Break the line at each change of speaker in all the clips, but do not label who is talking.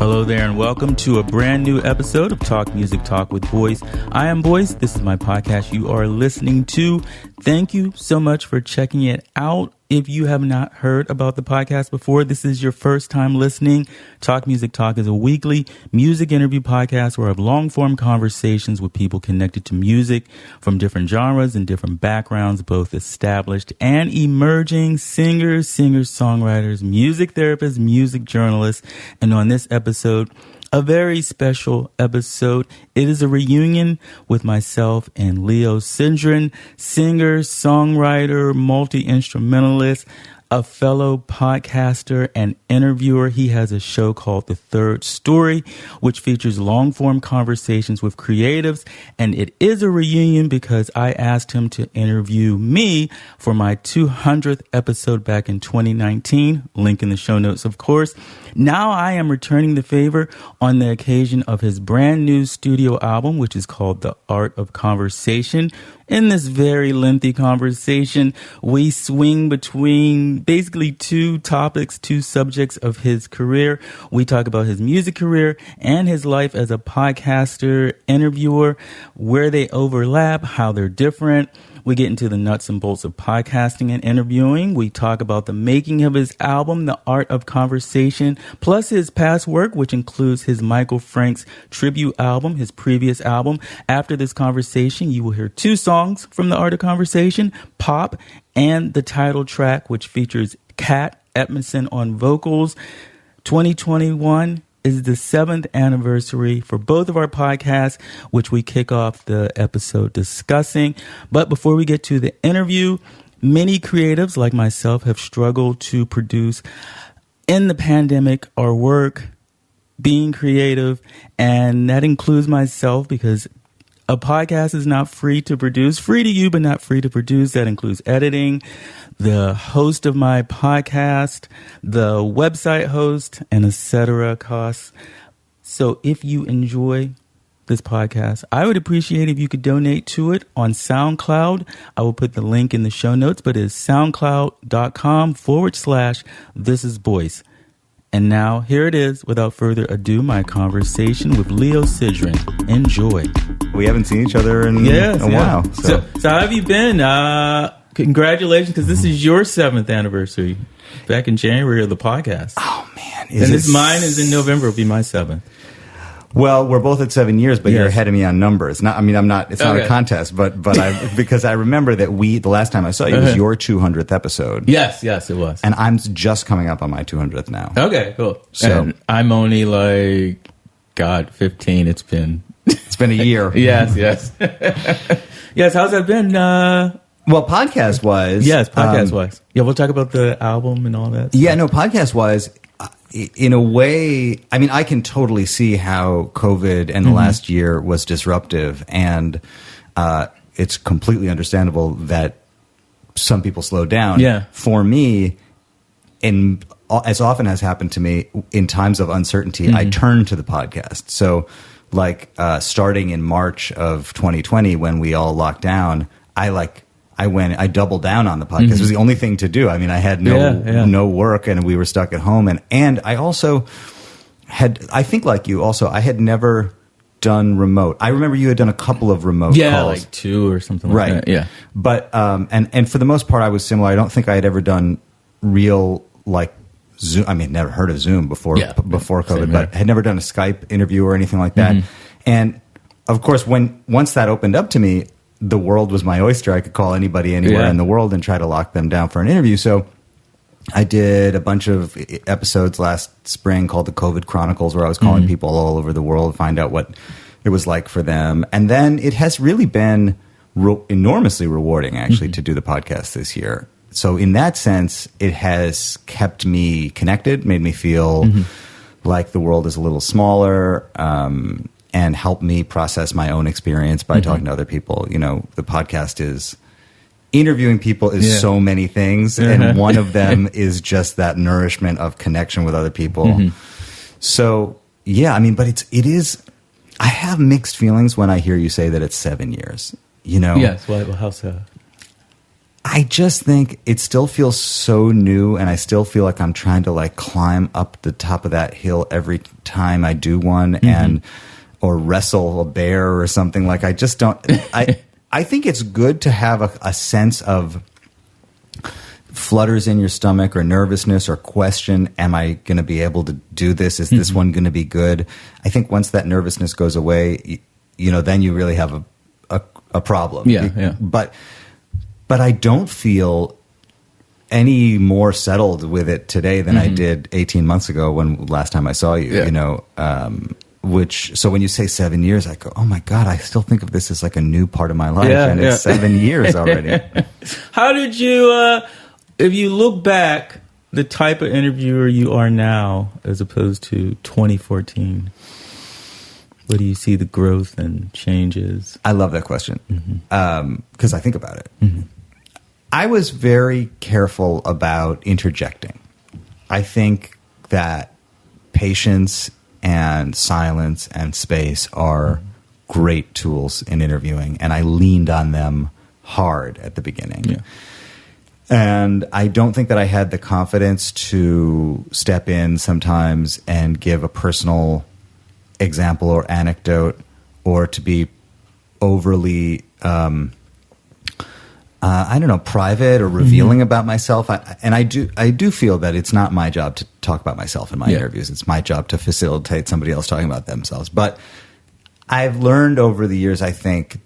Hello there and welcome to a brand new episode of Talk Music Talk with Boz. I am Boz. This is my podcast you are listening to. Thank you so much for checking it out. If you have not heard about the podcast before, this is your first time listening. Talk Music Talk is a weekly music interview podcast where I have long-form conversations with people connected to music from different genres and different backgrounds, both established and emerging singers, songwriters, music therapists, music journalists. And on this episode, a very special episode. It is a reunion with myself and Leo Sidran, singer, songwriter, multi-instrumentalist, a fellow podcaster and interviewer. He has a show called The Third Story, which features long-form conversations with creatives. And it is a reunion because I asked him to interview me for my 200th episode back in 2019. Link in the show notes, of course. Now I am returning the favor on the occasion of his brand new studio album, which is called The Art of Conversation. In this very lengthy conversation, we swing between basically two topics, two subjects of his career. We talk about his music career and his life as a podcaster, interviewer, where they overlap, how they're different. We get into the nuts and bolts of podcasting and interviewing. We talk about the making of his album, The Art of Conversation, plus his past work, which includes his Michael Franks tribute album, his previous album. After this conversation, you will hear two songs from The Art of Conversation, Pop, and the title track, which features Kat Edmondson on vocals. 2021 is the 7th anniversary for both of our podcasts, which we kick off the episode discussing. But before we get to the interview, many creatives like myself have struggled to produce in the pandemic our work, being creative, and that includes myself because a podcast is not free to produce, free to you, but not free to produce. That includes editing, the host of my podcast, the website host, and etc. costs. So if you enjoy this podcast, I would appreciate if you could donate to it on SoundCloud. I will put the link in the show notes, but it's soundcloud.com/thisisboz. And now, here it is, without further ado, my conversation with Leo Sidran. Enjoy.
We haven't seen each other in a while.
So how have you been? Congratulations, because this is your 7th anniversary back in January of the podcast.
Oh, man.
Mine is in November. It'll be my 7th.
Well, we're both at 7 years, but you're ahead of me on numbers. I'm not. It's not a contest, but because I remember that the last time I saw you was your 200th episode.
Yes, it was.
And I'm just coming up on my 200th now.
Okay, cool.
So
and I'm only 15. It's been
a year.
Yes. Yes. How's that been?
Well, podcast-wise.
Yes, podcast-wise. Yeah, we'll talk about the album and all that.
Yeah, no, podcast-wise, in a way, I mean, I can totally see how COVID and the last year was disruptive, and it's completely understandable that some people slowed down.
Yeah.
For me, as often has happened to me, in times of uncertainty, I turn to the podcast. So, starting in March of 2020, when we all locked down, I doubled down on the podcast. It was the only thing to do. I mean, I had no work and we were stuck at home. And I also I think like you also, I had never done remote. I remember you had done a couple of remote calls.
Yeah, like 2 or something like that. Yeah.
But, and for the most part, I was similar. I don't think I had ever done real, Zoom. I mean, never heard of Zoom before COVID, but had never done a Skype interview or anything like that. And of course, once that opened up to me, the world was my oyster. I could call anybody anywhere in the world and try to lock them down for an interview. So I did a bunch of episodes last spring called the COVID Chronicles, where I was calling people all over the world to find out what it was like for them. And then it has really been enormously rewarding, actually, to do the podcast this year. So in that sense, it has kept me connected, made me feel like the world is a little smaller, and helped me process my own experience by talking to other people. You know, the podcast is interviewing people is so many things, and one of them is just that nourishment of connection with other people. So, yeah, I mean, but it is. I have mixed feelings when I hear you say that it's 7 years. You know,
yes. Well, how so?
I just think it still feels so new, and I still feel like I'm trying to like climb up the top of that hill every time I do one, or wrestle a bear or something. Like I just don't. I think it's good to have a sense of flutters in your stomach or nervousness or question, am I going to be able to do this? Is this one going to be good? I think once that nervousness goes away, then you really have a problem.
Yeah.
But I don't feel any more settled with it today than I did 18 months ago when last time I saw you, so when you say 7 years, I go, oh my God, I still think of this as like a new part of my life, and it's 7 years already.
How did you, if you look back, the type of interviewer you are now as opposed to 2014, where do you see the growth and changes?
I love that question because I think about it. I was very careful about interjecting. I think that patience and silence and space are great tools in interviewing, and I leaned on them hard at the beginning. Yeah. And I don't think that I had the confidence to step in sometimes and give a personal example or anecdote, or to be overly private or revealing about myself. I do feel that it's not my job to talk about myself in my interviews. It's my job to facilitate somebody else talking about themselves. But I've learned over the years, I think,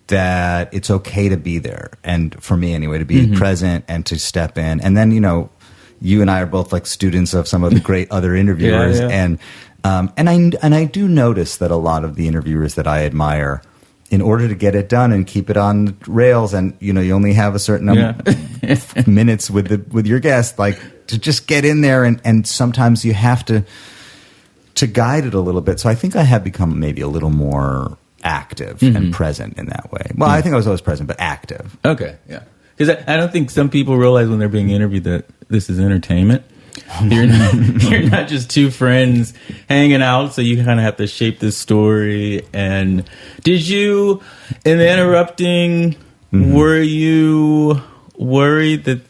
that it's okay to be there, and for me anyway, to be present and to step in. And then you and I are both like students of some of the great other interviewers, and I do notice that a lot of the interviewers that I admire, in order to get it done and keep it on the rails, and you only have a certain number of minutes with your guest, like to just get in there, and sometimes you have to guide it a little bit. So I think I have become maybe a little more active and present in that way. Well, I think I was always present, but active.
Okay, yeah. Because I don't think some people realize when they're being interviewed that this is entertainment. You're not just two friends hanging out, so you kind of have to shape this story. And did you, in the interrupting, were you worried that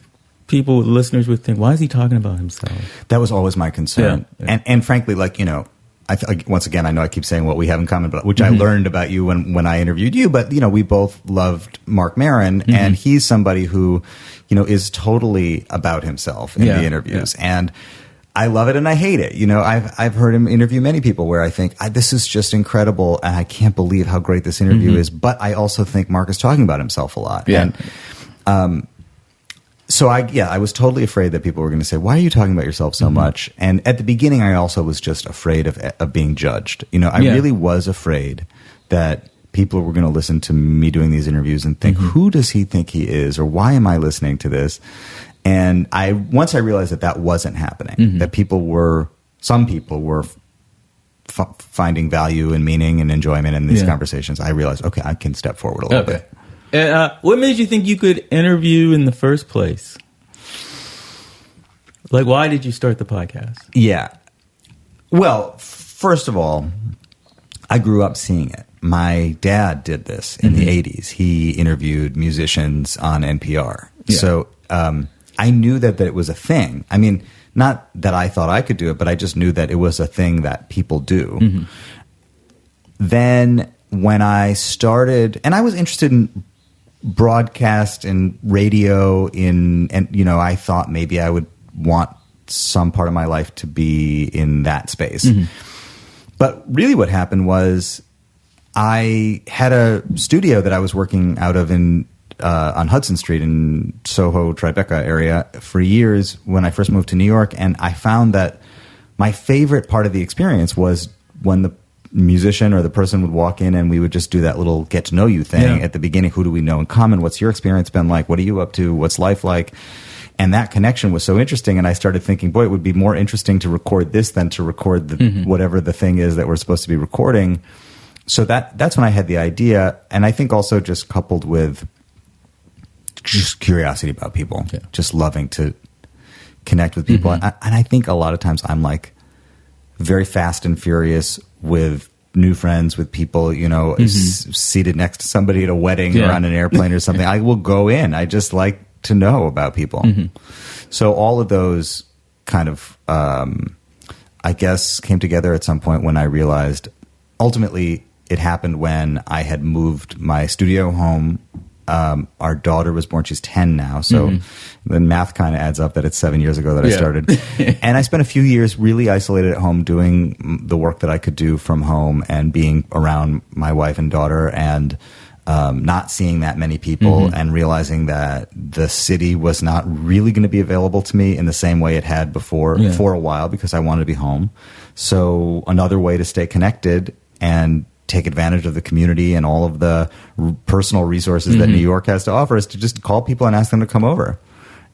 listeners would think, why is he talking about himself?
That was always my concern. Yeah. And frankly, once again, I know I keep saying what we have in common, but which I learned about you when I interviewed you. But we both loved Marc Maron, and he's somebody who, is totally about himself in the interviews, and I love it and I hate it. I've heard him interview many people where I think this is just incredible, and I can't believe how great this interview is. But I also think Marc is talking about himself a lot, and so I was totally afraid that people were going to say, why are you talking about yourself so much? And at the beginning, I also was just afraid of being judged. I really was afraid that people were going to listen to me doing these interviews and think, who does he think he is? Or why am I listening to this? And once I realized that wasn't happening, that some people were finding value and meaning and enjoyment in these conversations, I realized, okay, I can step forward a little bit.
What made you think you could interview in the first place? Like, why did you start the podcast?
Yeah. Well, first of all, I grew up seeing it. My dad did this in the 80s. He interviewed musicians on NPR. Yeah. So I knew that it was a thing. I mean, not that I thought I could do it, but I just knew that it was a thing that people do. Then when I started, and I was interested in broadcast and radio I thought maybe I would want some part of my life to be in that space. But really what happened was I had a studio that I was working out of on Hudson Street in Soho, Tribeca area for years when I first moved to New York, and I found that my favorite part of the experience was when the musician or the person would walk in and we would just do that little get to know you thing at the beginning. Who do we know in common? What's your experience been like? What are you up to? What's life like? And that connection was so interesting, and I started thinking, boy, it would be more interesting to record this than to record whatever the thing is that we're supposed to be recording. So that's when I had the idea, and I think also just coupled with just curiosity about people, just loving to connect with people. And I think a lot of times I'm like very fast and furious with new friends, with people, seated next to somebody at a wedding or on an airplane or something. I will go in. I just like to know about people. So all of those kind of, I guess, came together at some point when I realized, ultimately, it happened when I had moved my studio home. Our daughter was born. She's 10 now. So the math kind of adds up that it's 7 years ago that I started. And I spent a few years really isolated at home doing the work that I could do from home and being around my wife and daughter and not seeing that many people and realizing that the city was not really going to be available to me in the same way it had before for a while because I wanted to be home. So another way to stay connected and take advantage of the community and all of the personal resources that New York has to offer is to just call people and ask them to come over.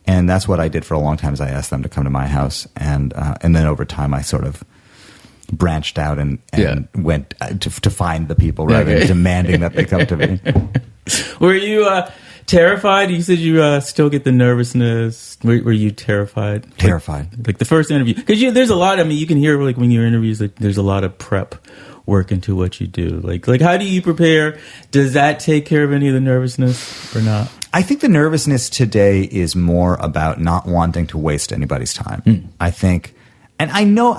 And that's what I did for a long time is I asked them to come to my house. And then over time I sort of branched out and went to find the people rather than demanding that they come to me.
Were you terrified? You said you still get the nervousness. Were you terrified?
Terrified.
Like the first interview. Because there's a lot, I mean, you can hear like when you're interviews, like there's a lot of prep work into what you do. Like how do you prepare? Does that take care of any of the nervousness or not?
I think the nervousness today is more about not wanting to waste anybody's time. I think, and I know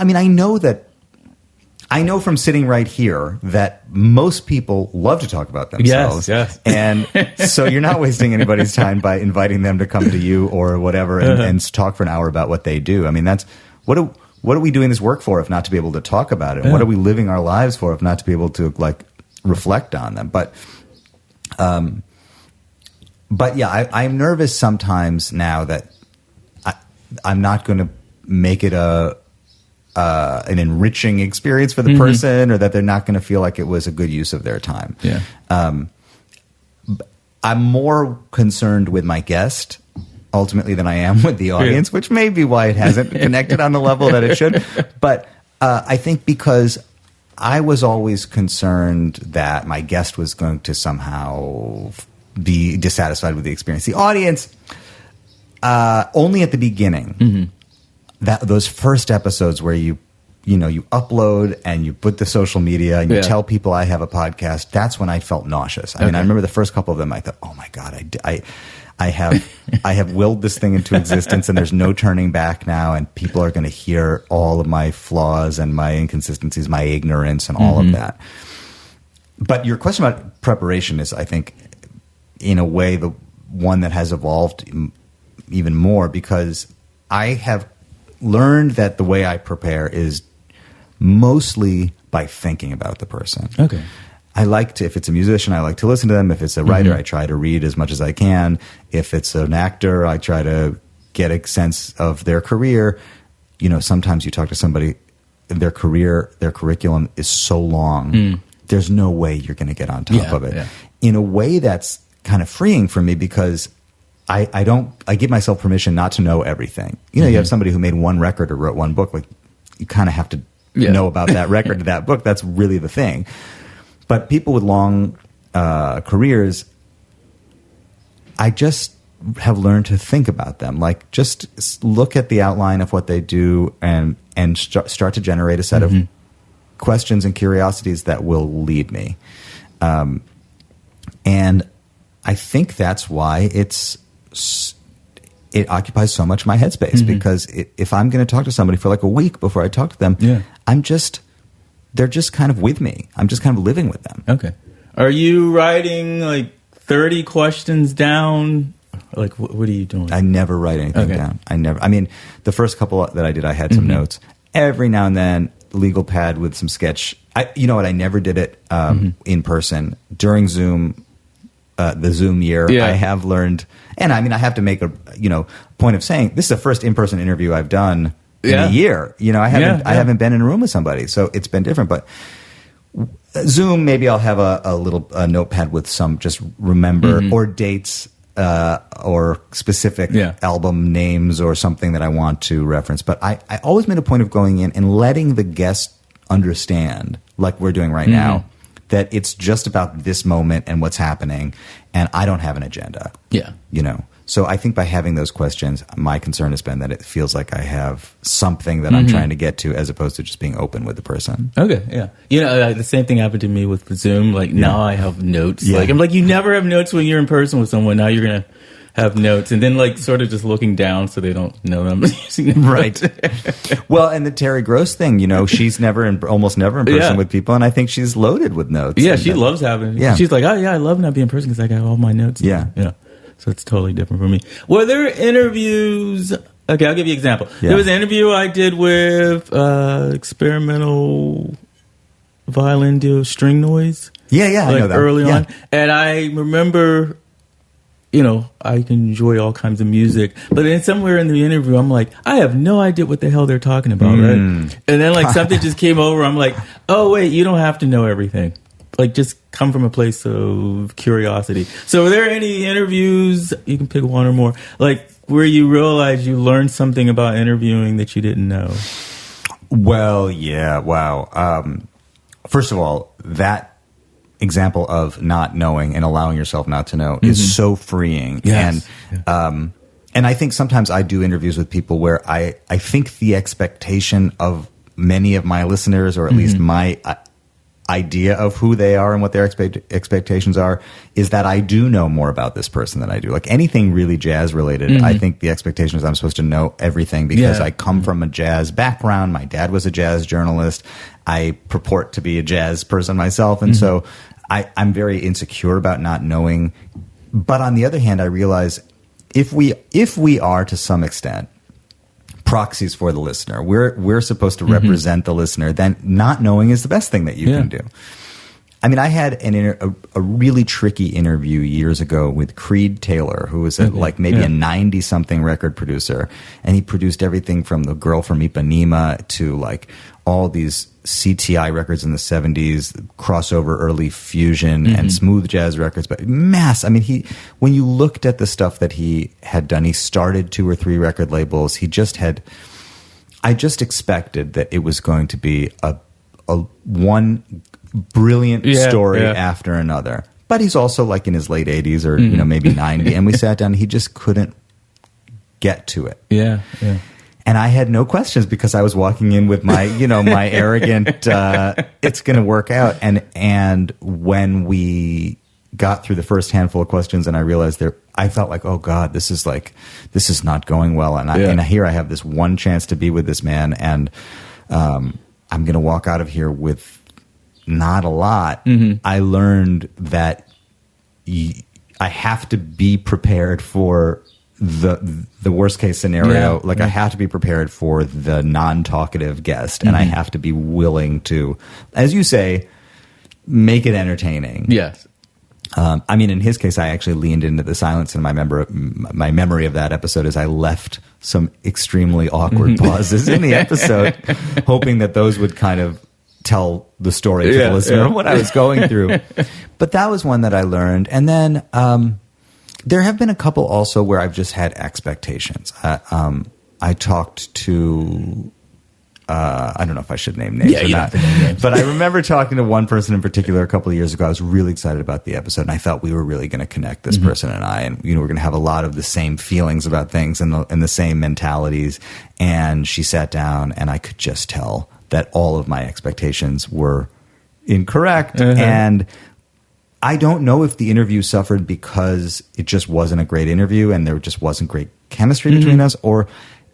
from sitting right here that most people love to talk about themselves.
Yes.
And so you're not wasting anybody's time by inviting them to come to you or whatever and talk for an hour about what they do. I mean, that's what are we doing this work for if not to be able to talk about it? And what are we living our lives for if not to be able to like reflect on them? But yeah, I'm nervous sometimes now that I'm not going to make it an enriching experience for the person, or that they're not going to feel like it was a good use of their time.
Yeah.
I'm more concerned with my guest ultimately than I am with the audience, which may be why it hasn't connected on the level that it should. But I think because I was always concerned that my guest was going to somehow be dissatisfied with the experience. The audience, only at the beginning, those first episodes where you upload and you put the social media and you tell people I have a podcast, that's when I felt nauseous. I mean, I remember the first couple of them, I thought, oh my God, I have willed this thing into existence and there's no turning back now, and people are going to hear all of my flaws and my inconsistencies, my ignorance and all of that. But your question about preparation is, I think, in a way, the one that has evolved even more, because I have learned that the way I prepare is mostly by thinking about the person.
Okay.
I like to, if it's a musician, I like to listen to them. If it's a writer, I try to read as much as I can. If it's an actor, I try to get a sense of their career. Sometimes you talk to somebody, their career, their curriculum is so long. There's no way you're going to get on top of it. Yeah. In a way that's kind of freeing for me, because I give myself permission not to know everything. You have somebody who made one record or wrote one book. Like, you kind of have to know about that record or that book. That's really the thing. But people with long careers, I just have learned to think about them. Like, just look at the outline of what they do and start to generate a set of questions and curiosities that will lead me. And I think that's why it occupies so much my headspace, because if I'm going to talk to somebody for like a week before I talk to them, they're just kind of with me. I'm just kind of living with them.
Okay. Are you writing like 30 questions down? Like, what are you doing?
I never write anything down. I mean, the first couple that I did, I had some notes. Every now and then, legal pad with some sketch. You know what? I never did it in person. During Zoom, the Zoom year, I have learned, and I mean, I have to make a point of saying this is the first in-person interview I've done in a year. I haven't been in a room with somebody, so it's been different. But Zoom, maybe I'll have a little notepad with some just remember or dates or specific album names or something that I want to reference. But I always made a point of going in and letting the guest understand, like we're doing right now, that it's just about this moment and what's happening, and I don't have an agenda. Yeah. So I think by having those questions, my concern has been that it feels like I have something that I'm trying to get to, as opposed to just being open with the person. Okay, yeah.
The same thing happened to me with Zoom. Like, now I have notes. Yeah. Like, I'm like, you never have notes when you're in person with someone. Now you're going to have notes, and then like sort of just looking down so they don't know that I'm using them.
Right. Well, and the Terry Gross thing, she's almost never in person with people, and I think she's loaded with notes.
Yeah, she loves having. Yeah, she's like, oh yeah, I love not being in person because I got all my notes.
Yeah,
yeah. So it's totally different for me. Were there interviews? Okay, I'll give you an example.
Yeah.
There was an interview I did with experimental violin duo String Noise.
Yeah, I know that.
Early on, and I remember. I can enjoy all kinds of music, but then somewhere in the interview, I'm like, I have no idea what the hell they're talking about, right? And then like something just came over. I'm like, oh wait, you don't have to know everything. Like just come from a place of curiosity. So are there any interviews, you can pick one or more, like where you realize you learned something about interviewing that you didn't know?
Well, yeah, wow. First of all, that example of not knowing and allowing yourself not to know is so freeing.
Yes.
And I think sometimes I do interviews with people where I think the expectation of many of my listeners, or at least my idea of who they are and what their expectations are, is that I do know more about this person than I do. Like anything really jazz related, I think the expectation is I'm supposed to know everything because I come from a jazz background. My dad was a jazz journalist. I purport to be a jazz person myself. And so I'm very insecure about not knowing. But on the other hand, I realize if we are to some extent proxies for the listener, we're supposed to represent the listener, then not knowing is the best thing that you can do. I mean, I had a really tricky interview years ago with Creed Taylor, who was maybe a 90-something record producer, and he produced everything from The Girl from Ipanema to like all these CTI records in the 70s, crossover early fusion and smooth jazz records, but I mean, when you looked at the stuff that he had done, he started 2 or 3 record labels. I just expected that it was going to be a one brilliant story after another. But he's also like in his late 80s or maybe 90, and we sat down and he just couldn't get to it.
Yeah.
And I had no questions because I was walking in with my, my arrogant, it's going to work out. And when we got through the first handful of questions and I realized I felt like, oh God, this is not going well. And here I have this one chance to be with this man, and I'm going to walk out of here with not a lot. I learned that I have to be prepared for the worst case scenario. I have to be prepared for the non-talkative guest, and I have to be willing to, as you say, make it entertaining.
Yes.
I mean, in his case, I actually leaned into the silence, and my memory of that episode is I left some extremely awkward pauses in the episode, hoping that those would kind of tell the story to the listener of what I was going through. But that was one that I learned. And then there have been a couple also where I've just had expectations. I talked to... I don't know if I should name names or not. But I remember talking to one person in particular a couple of years ago. I was really excited about the episode, and I thought we were really going to connect, this person and I. And, we're going to have a lot of the same feelings about things and the same mentalities. And she sat down, and I could just tell that all of my expectations were incorrect. And I don't know if the interview suffered because it just wasn't a great interview and there just wasn't great chemistry between us, or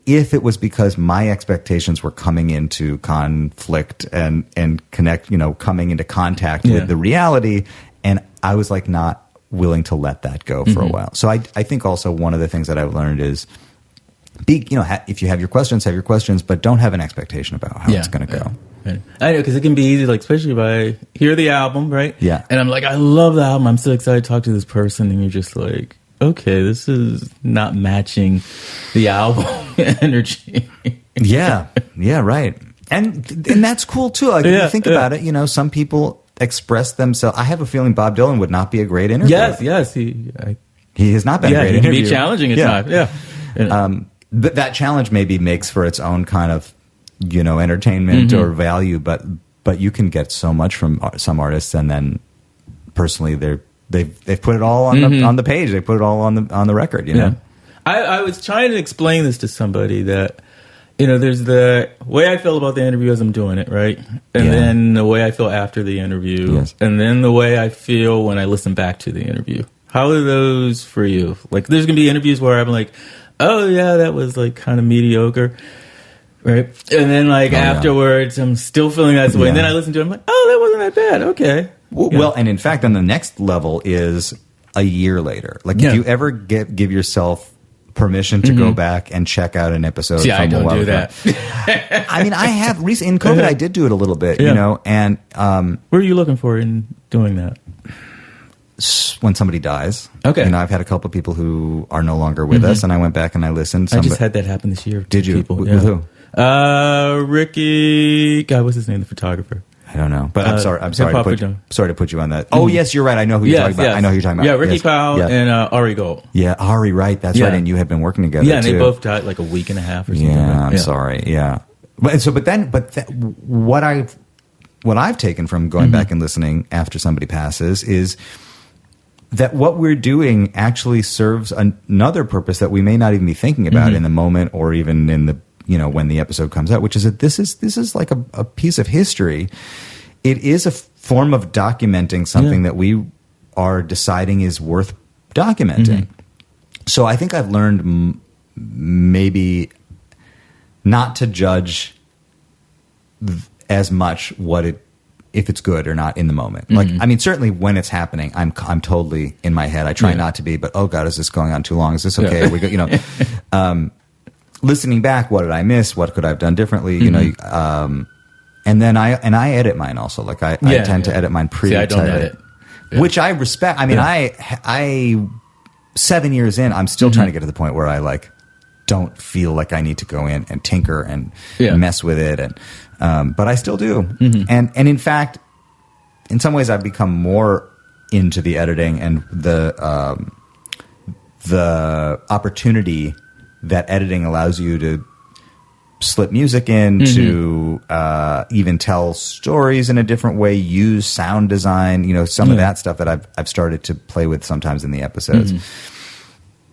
if it was because my expectations were coming into conflict and connect, coming into contact with the reality, and I was like not willing to let that go for a while. So I think also one of the things that I've learned is if you have your questions, but don't have an expectation about how it's going to go.
I know, because it can be easy, like especially if I hear the album, right?
Yeah.
And I'm like, I love the album. I'm so excited to talk to this person, and you're just like, okay, this is not matching the album energy.
Yeah, right. And that's cool too. Like if you think about it, some people express themselves. I have a feeling Bob Dylan would not be a great interviewer.
Yes,
he has not been a great interviewer.
He can be challenging at times. Yeah.
But that challenge maybe makes for its own kind of entertainment or value. But you can get so much from some artists, and then personally they've put it all on the page. They put it all on the record.
Yeah. I was trying to explain this to somebody that there's the way I feel about the interview as I'm doing it, right, and then the way I feel after the interview, and then the way I feel when I listen back to the interview. How are those for you? Like, there's going to be interviews where I'm like, oh, yeah, that was, like, kind of mediocre. Right? And then, like, afterwards, I'm still feeling that way. And then I listen to it, I'm like, oh, that wasn't that bad. Okay.
Well, and in fact, on the next level is a year later. Like, if you ever give yourself permission to go back and check out an episode.
See, I don't do that.
I mean, I have recently in COVID. I did do it a little bit, you know. And
what are you looking for in doing that?
When somebody dies,
okay.
You know, I've had a couple of people who are no longer with us, and I went back and I listened.
I just had that happen this year.
Did you?
People,
with who?
Ricky. God, what's his name? The photographer.
I don't know, but I'm sorry to put you on that. Oh, yes, you're right. I know who you're talking about. I know who you're talking about.
Yeah, Ricky Powell and Ari Gold.
Yeah, Ari, right. That's right. And you have been working together.
Yeah, and they both died like a week and a half or something.
Yeah, I'm sorry. Yeah, but what I've taken from going back and listening after somebody passes is that what we're doing actually serves another purpose that we may not even be thinking about in the moment or even in the, you know, when the episode comes out, which is that this is like a piece of history. It is a form of documenting something that we are deciding is worth documenting. So I think I've learned maybe not to judge as much if it's good or not in the moment. Like, I mean, certainly when it's happening, I'm totally in my head. I try not to be, but oh God, is this going on too long? Is this okay? We go, you know, listening back, what did I miss? What could I have done differently? You know, and then I edit mine also. Like I tend to edit mine pretty
I don't edit.
Which I respect. I mean, I 7 years in, I'm still trying to get to the point where I like don't feel like I need to go in and tinker and mess with it, and but I still do. And in fact, in some ways, I've become more into the editing and the opportunity that editing allows you to slip music in, to even tell stories in a different way, use sound design, you know, some of that stuff that I've started to play with sometimes in the episodes.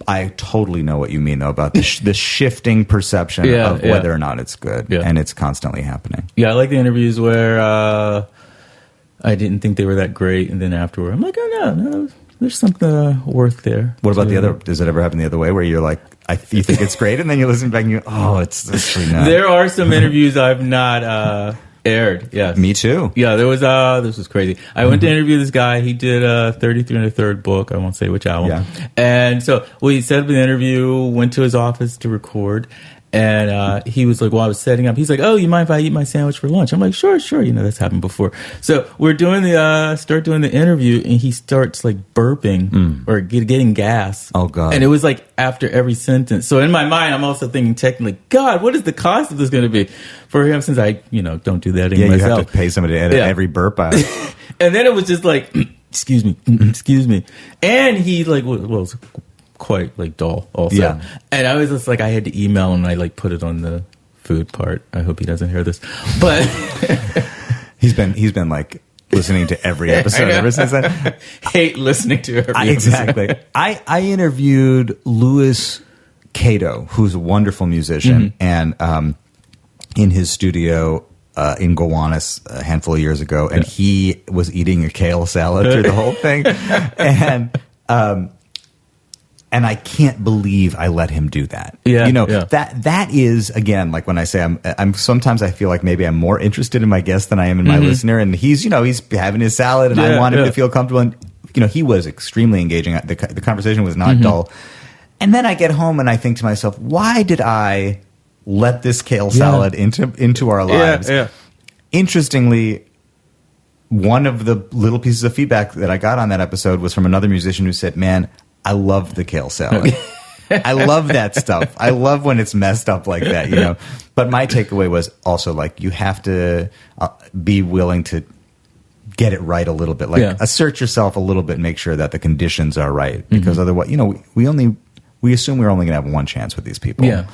I totally know what you mean, though, about the shifting perception of whether or not it's good, and it's constantly happening. Yeah,
I like the interviews where I didn't think they were that great, and then afterward, I'm like, oh, no, there's something worth there.
What about the other? Does it ever happen the other way, where you're like, you think it's great, and then you listen back and you, it's actually not.
There are some interviews I've not aired. Yes,
me too.
Yeah, there was. This was crazy. I went to interview this guy. He did 33 and a third book. I won't say which album. Yeah. And so we set up an interview. Went to his office to record. And he was like, well, I was setting up. He's like, oh, you mind if I eat my sandwich for lunch? I'm like, sure. You know, that's happened before. So we're doing start doing the interview, and he starts like burping or getting gas.
Oh, God.
And it was like after every sentence. So in my mind, I'm also thinking technically, God, what is the cost of this going to be for him, since I, you know, don't do that myself.
You have to pay somebody to edit every burp out.
And then it was just like, excuse me. And he like, well, quite like dull also, and I was just like, I had to email him, and I like put it on the food part. I hope he doesn't hear this, but
he's been like listening to every episode ever since then.
Hate listening to every
exactly. I interviewed Louis Cato, who's a wonderful musician, and in his studio in Gowanus a handful of years ago, and he was eating a kale salad through the whole thing, and I can't believe I let him do that.
Yeah,
you know, that is, again, like when I say I'm sometimes I feel like maybe I'm more interested in my guest than I am in my listener, and he's having his salad, and I want him to feel comfortable, and you know, he was extremely engaging. The conversation was not dull. And then I get home and I think to myself, why did I let this kale salad into our lives? Interestingly, one of the little pieces of feedback that I got on that episode was from another musician who said, man, I love the kale salad. I love that stuff. I love when it's messed up like that, you know. But my takeaway was also like, you have to be willing to get it right a little bit. Like assert yourself a little bit and make sure that the conditions are right. Because otherwise, you know, we assume we're only going to have one chance with these people.
Yeah.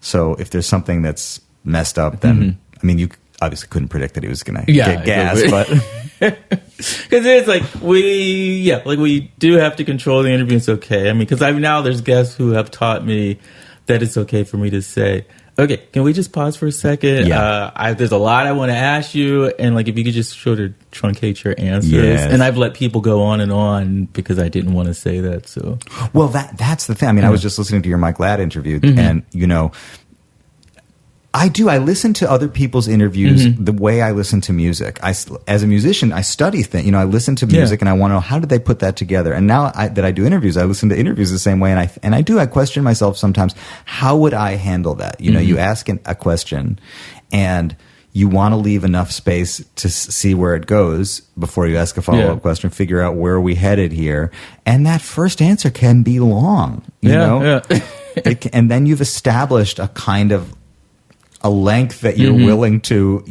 So if there's something that's messed up, then, I mean, you obviously couldn't predict that he was going to get gas, but...
Because it's like we do have to control the interview. It's okay. I mean, because now there's guests who have taught me that it's okay for me to say, okay, can we just pause for a second?
Yeah.
There's a lot I want to ask you, and like if you could just sort of truncate your answers.
Yes.
And I've let people go on and on because I didn't want to say that. So,
well, that's the thing. I mean, I was just listening to your Mike Ladd interview, and I listen to other people's interviews the way I listen to music. As a musician, I study things. I listen to music and I want to know, how did they put that together? And now that I do interviews, I listen to interviews the same way. And I question myself sometimes, how would I handle that? You ask a question and you want to leave enough space to see where it goes before you ask a follow-up question, figure out where are we headed here. And that first answer can be long, you know? And then you've established a kind of a length that you're willing to,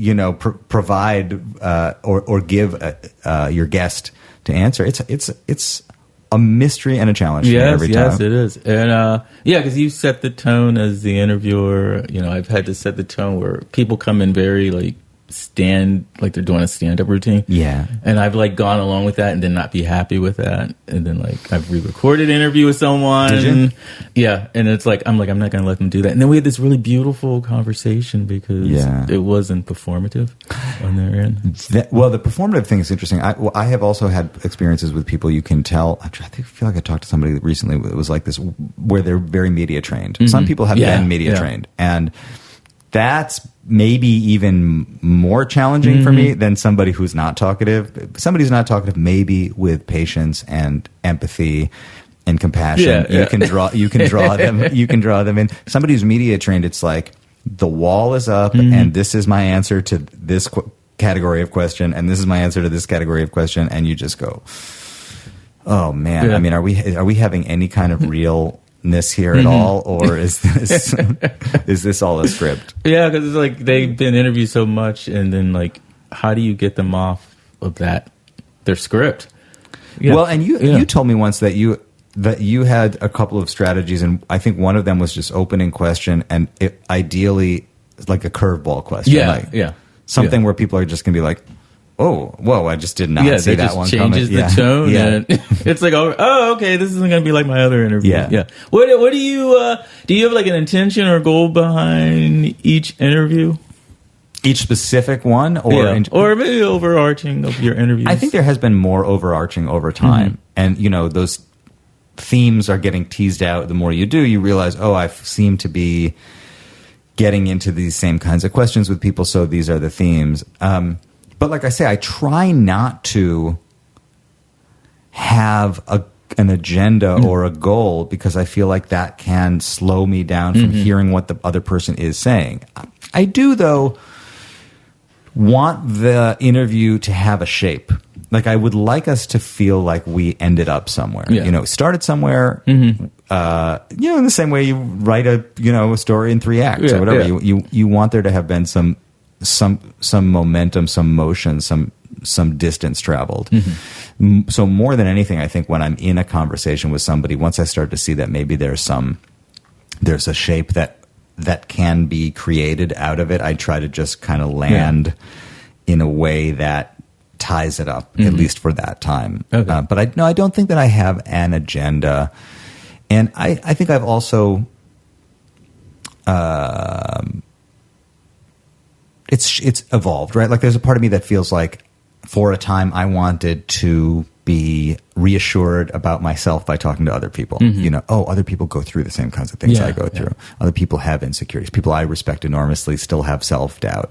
provide or give your guest to answer. It's a mystery and a challenge every time.
Yes, it is. And because you set the tone as the interviewer. I've had to set the tone where people come in very like they're doing a stand-up routine.
Yeah.
And I've gone along with that and then not be happy with that. And then I've re-recorded an interview with someone.
Did you?
Yeah. And it's I'm not going to let them do that. And then we had this really beautiful conversation because it wasn't performative on their end.
The performative thing is interesting. I have also had experiences with people you can tell. I feel like I talked to somebody recently. It was like this where they're very media trained. Some people have been media trained. And that's maybe even more challenging for me than somebody who's not talkative. Somebody who's not talkative, maybe with patience and empathy and compassion, you can draw them in. Somebody who's media trained, it's like the wall is up, and this is my answer to this category of question, and this is my answer to this category of question, and you just go, oh man. I mean, are we having any kind of realness here at all, or is this all a script?
Yeah, because it's they've been interviewed so much, and then how do you get them off of their script? Yeah.
Well, and you told me once that you had a couple of strategies, and I think one of them was just opening question, and ideally like a curveball question, something where people are just gonna be like, oh, whoa, I just did not see that one coming.
Changes the tone. And it's oh, okay, this isn't going to be like my other interview. Yeah. What do you, do you have an intention or goal behind each interview?
Each specific one?
Or maybe overarching of your interviews?
I think there has been more overarching over time. And, those themes are getting teased out. The more you do, you realize, oh, I seem to be getting into these same kinds of questions with people, so these are the themes. But like I say, I try not to have an agenda or a goal, because I feel like that can slow me down from hearing what the other person is saying. I do, though, want the interview to have a shape. I would like us to feel like we ended up somewhere. Started somewhere. In the same way you write a story in 3 acts or whatever. You want there to have been some momentum, some motion, some distance traveled. So more than anything, I think when I'm in a conversation with somebody, once I start to see that maybe there's a shape that can be created out of it, I try to just kind of land in a way that ties it up, at least for that time. Okay. But I don't think that I have an agenda. And I think I've also... It's evolved, right? There's a part of me that feels like for a time I wanted to be reassured about myself by talking to other people. Other people go through the same kinds of things I go through. Other people have insecurities. People I respect enormously still have self-doubt.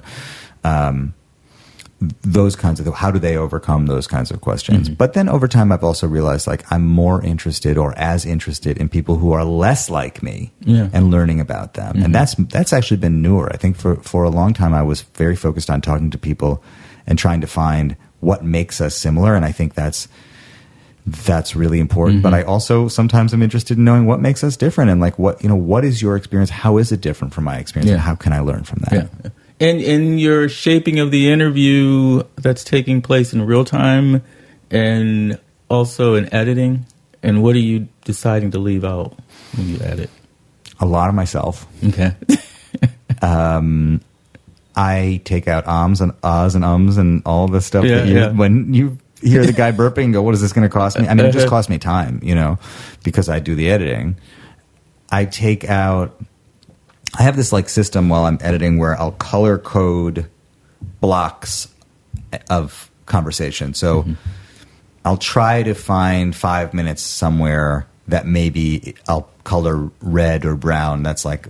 Those kinds of, how do they overcome those kinds of questions? But then over time I've also realized I'm more interested or as interested in people who are less like me and learning about them. And that's actually been newer. I think for a long time I was very focused on talking to people and trying to find what makes us similar, and I think that's really important. But I also sometimes am interested in knowing what makes us different, and what is your experience? How is it different from my experience? And how can I learn from that?
Yeah. And in your shaping of the interview that's taking place in real time and also in editing, and what are you deciding to leave out when you edit?
A lot of myself.
Okay.
I take out ums and ahs and ums and all the stuff when you hear the guy burping and go, what is this going to cost me? I mean, it just costs me time, because I do the editing. I take out I have this like system while I'm editing where I'll color code blocks of conversation. So I'll try to find 5 minutes somewhere that maybe I'll color red or brown. That's like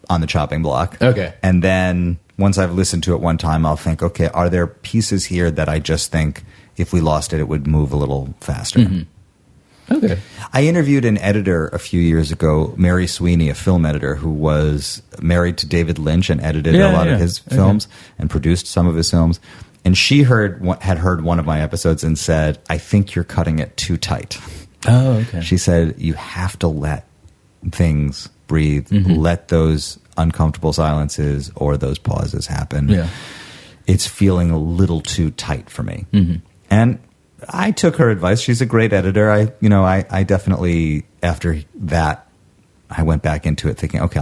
on the chopping block.
Okay.
And then once I've listened to it one time, I'll think, okay, are there pieces here that I just think if we lost it, it would move a little faster?
Okay.
I interviewed an editor a few years ago, Mary Sweeney, a film editor who was married to David Lynch and edited a lot of his films and produced some of his films. And she had heard one of my episodes and said, I think you're cutting it too tight.
Oh, okay.
She said, you have to let things breathe, let those uncomfortable silences or those pauses happen.
Yeah.
It's feeling a little too tight for me. And I took her advice. She's a great editor. I definitely, after that, I went back into it thinking, okay,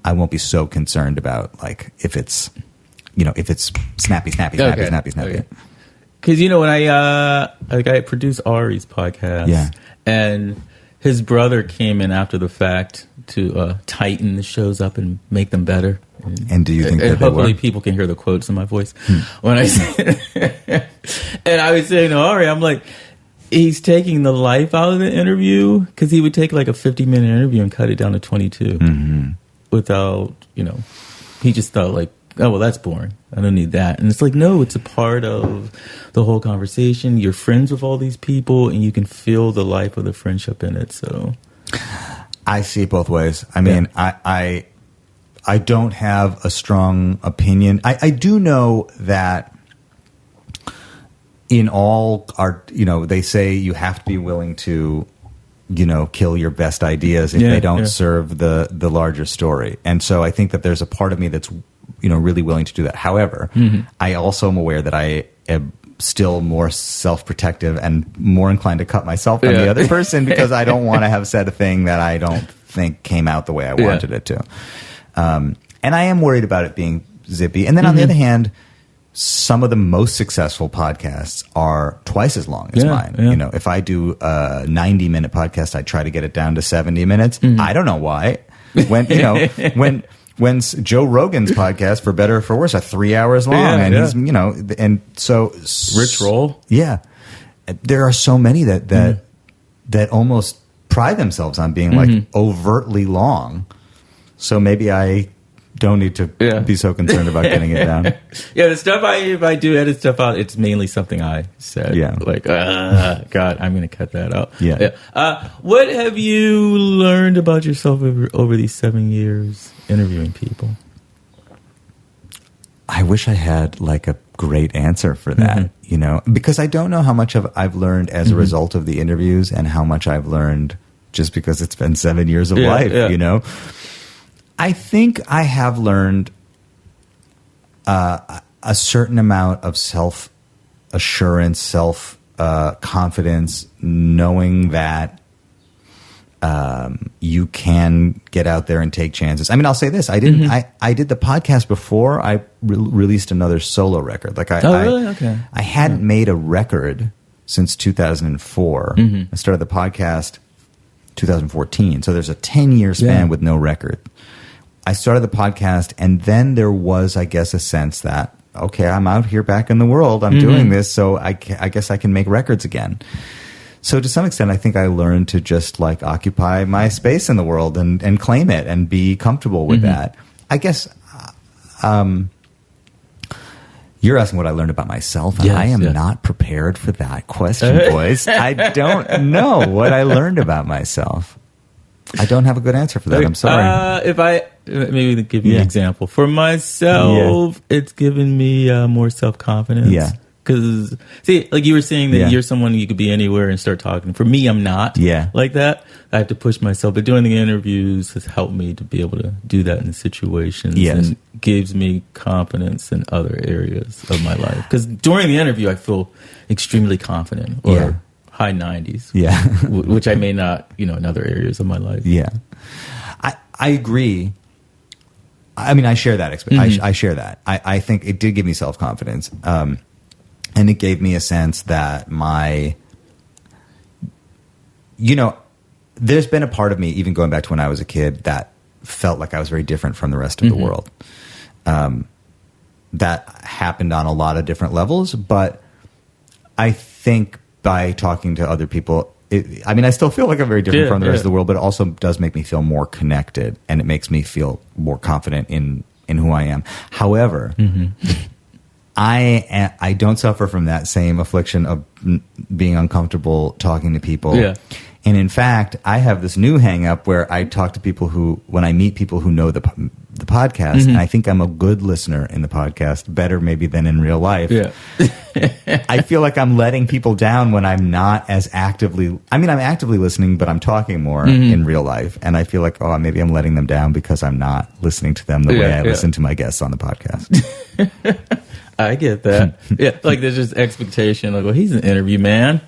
I won't be so concerned about like if it's snappy.
Because when I produced Ari's podcast, and his brother came in after the fact to tighten the shows up and make them better.
And do you think that
hopefully people can hear the quotes in my voice when I say and I was saying to Ari, I'm like, he's taking the life out of the interview, because he would take like a 50-minute interview and cut it down to 22 without, he just thought like, oh, well, that's boring. I don't need that. And it's like, no, it's a part of the whole conversation. You're friends with all these people, and you can feel the life of the friendship in it. So
I see it both ways. I mean, I don't have a strong opinion. I do know that in all art, they say you have to be willing to, kill your best ideas if they don't serve the larger story. And so I think that there's a part of me that's, really willing to do that. However, I also am aware that I am still more self-protective and more inclined to cut myself than the other person, because I don't want to have said a thing that I don't think came out the way I wanted it to. And I am worried about it being zippy. And then on the other hand, some of the most successful podcasts are twice as long as mine.
Yeah.
If I do a 90-minute podcast, I try to get it down to 70 minutes. I don't know why. When Joe Rogan's podcast, for better or for worse, are 3 hours long, he's and so
Rich Roll.
Yeah, there are so many that almost pride themselves on being like overtly long. So maybe I don't need to be so concerned about getting it down.
The stuff if I do edit stuff out, it's mainly something I said. Yeah. Like, God, I'm going to cut that out.
Yeah.
What have you learned about yourself over these 7 years interviewing people?
I wish I had like a great answer for that, because I don't know how much I've learned as a result of the interviews and how much I've learned just because it's been 7 years of life, I think I have learned a certain amount of self-assurance, self-confidence, knowing that you can get out there and take chances. I mean, I'll say this. I did the podcast before I released another solo record. Like
really? Okay.
I hadn't made a record since 2004. I started the podcast 2014. So there's a 10-year span with no record. I started the podcast, and then there was, I guess, a sense that, okay, I'm out here back in the world. I'm doing this, so I guess I can make records again. So to some extent, I think I learned to just like occupy my space in the world and claim it and be comfortable with that. I guess you're asking what I learned about myself, and I am not prepared for that question, boys. I don't know what I learned about myself. I don't have a good answer for that. I'm sorry.
If I maybe give you an example. For myself, it's given me more self-confidence.
Yeah.
Because, see, like you were saying that you're someone you could be anywhere and start talking. For me, I'm not like that. I have to push myself. But doing the interviews has helped me to be able to do that in situations and gives me confidence in other areas of my life. Because during the interview, I feel extremely confident or high 90s.
Yeah.
Which I may not, in other areas of my life.
Yeah. I agree. I mean, I share that experience. I share that. I think it did give me self-confidence. And it gave me a sense that there's been a part of me, even going back to when I was a kid, that felt like I was very different from the rest of the world. That happened on a lot of different levels, but I think by talking to other people, I still feel like I'm very different from the rest of the world, but it also does make me feel more connected, and it makes me feel more confident in who I am. However, I don't suffer from that same affliction of being uncomfortable talking to people. Yeah. And in fact, I have this new hang up where I talk to people when I meet people who know the podcast, and I think I'm a good listener in the podcast, better maybe than in real life. Yeah. I feel like I'm letting people down when I'm not as actively, I'm actively listening, but I'm talking more in real life. And I feel like, maybe I'm letting them down because I'm not listening to them the way I listen to my guests on the podcast.
I get that. Yeah. Like there's just expectation, like, well, he's an interview man.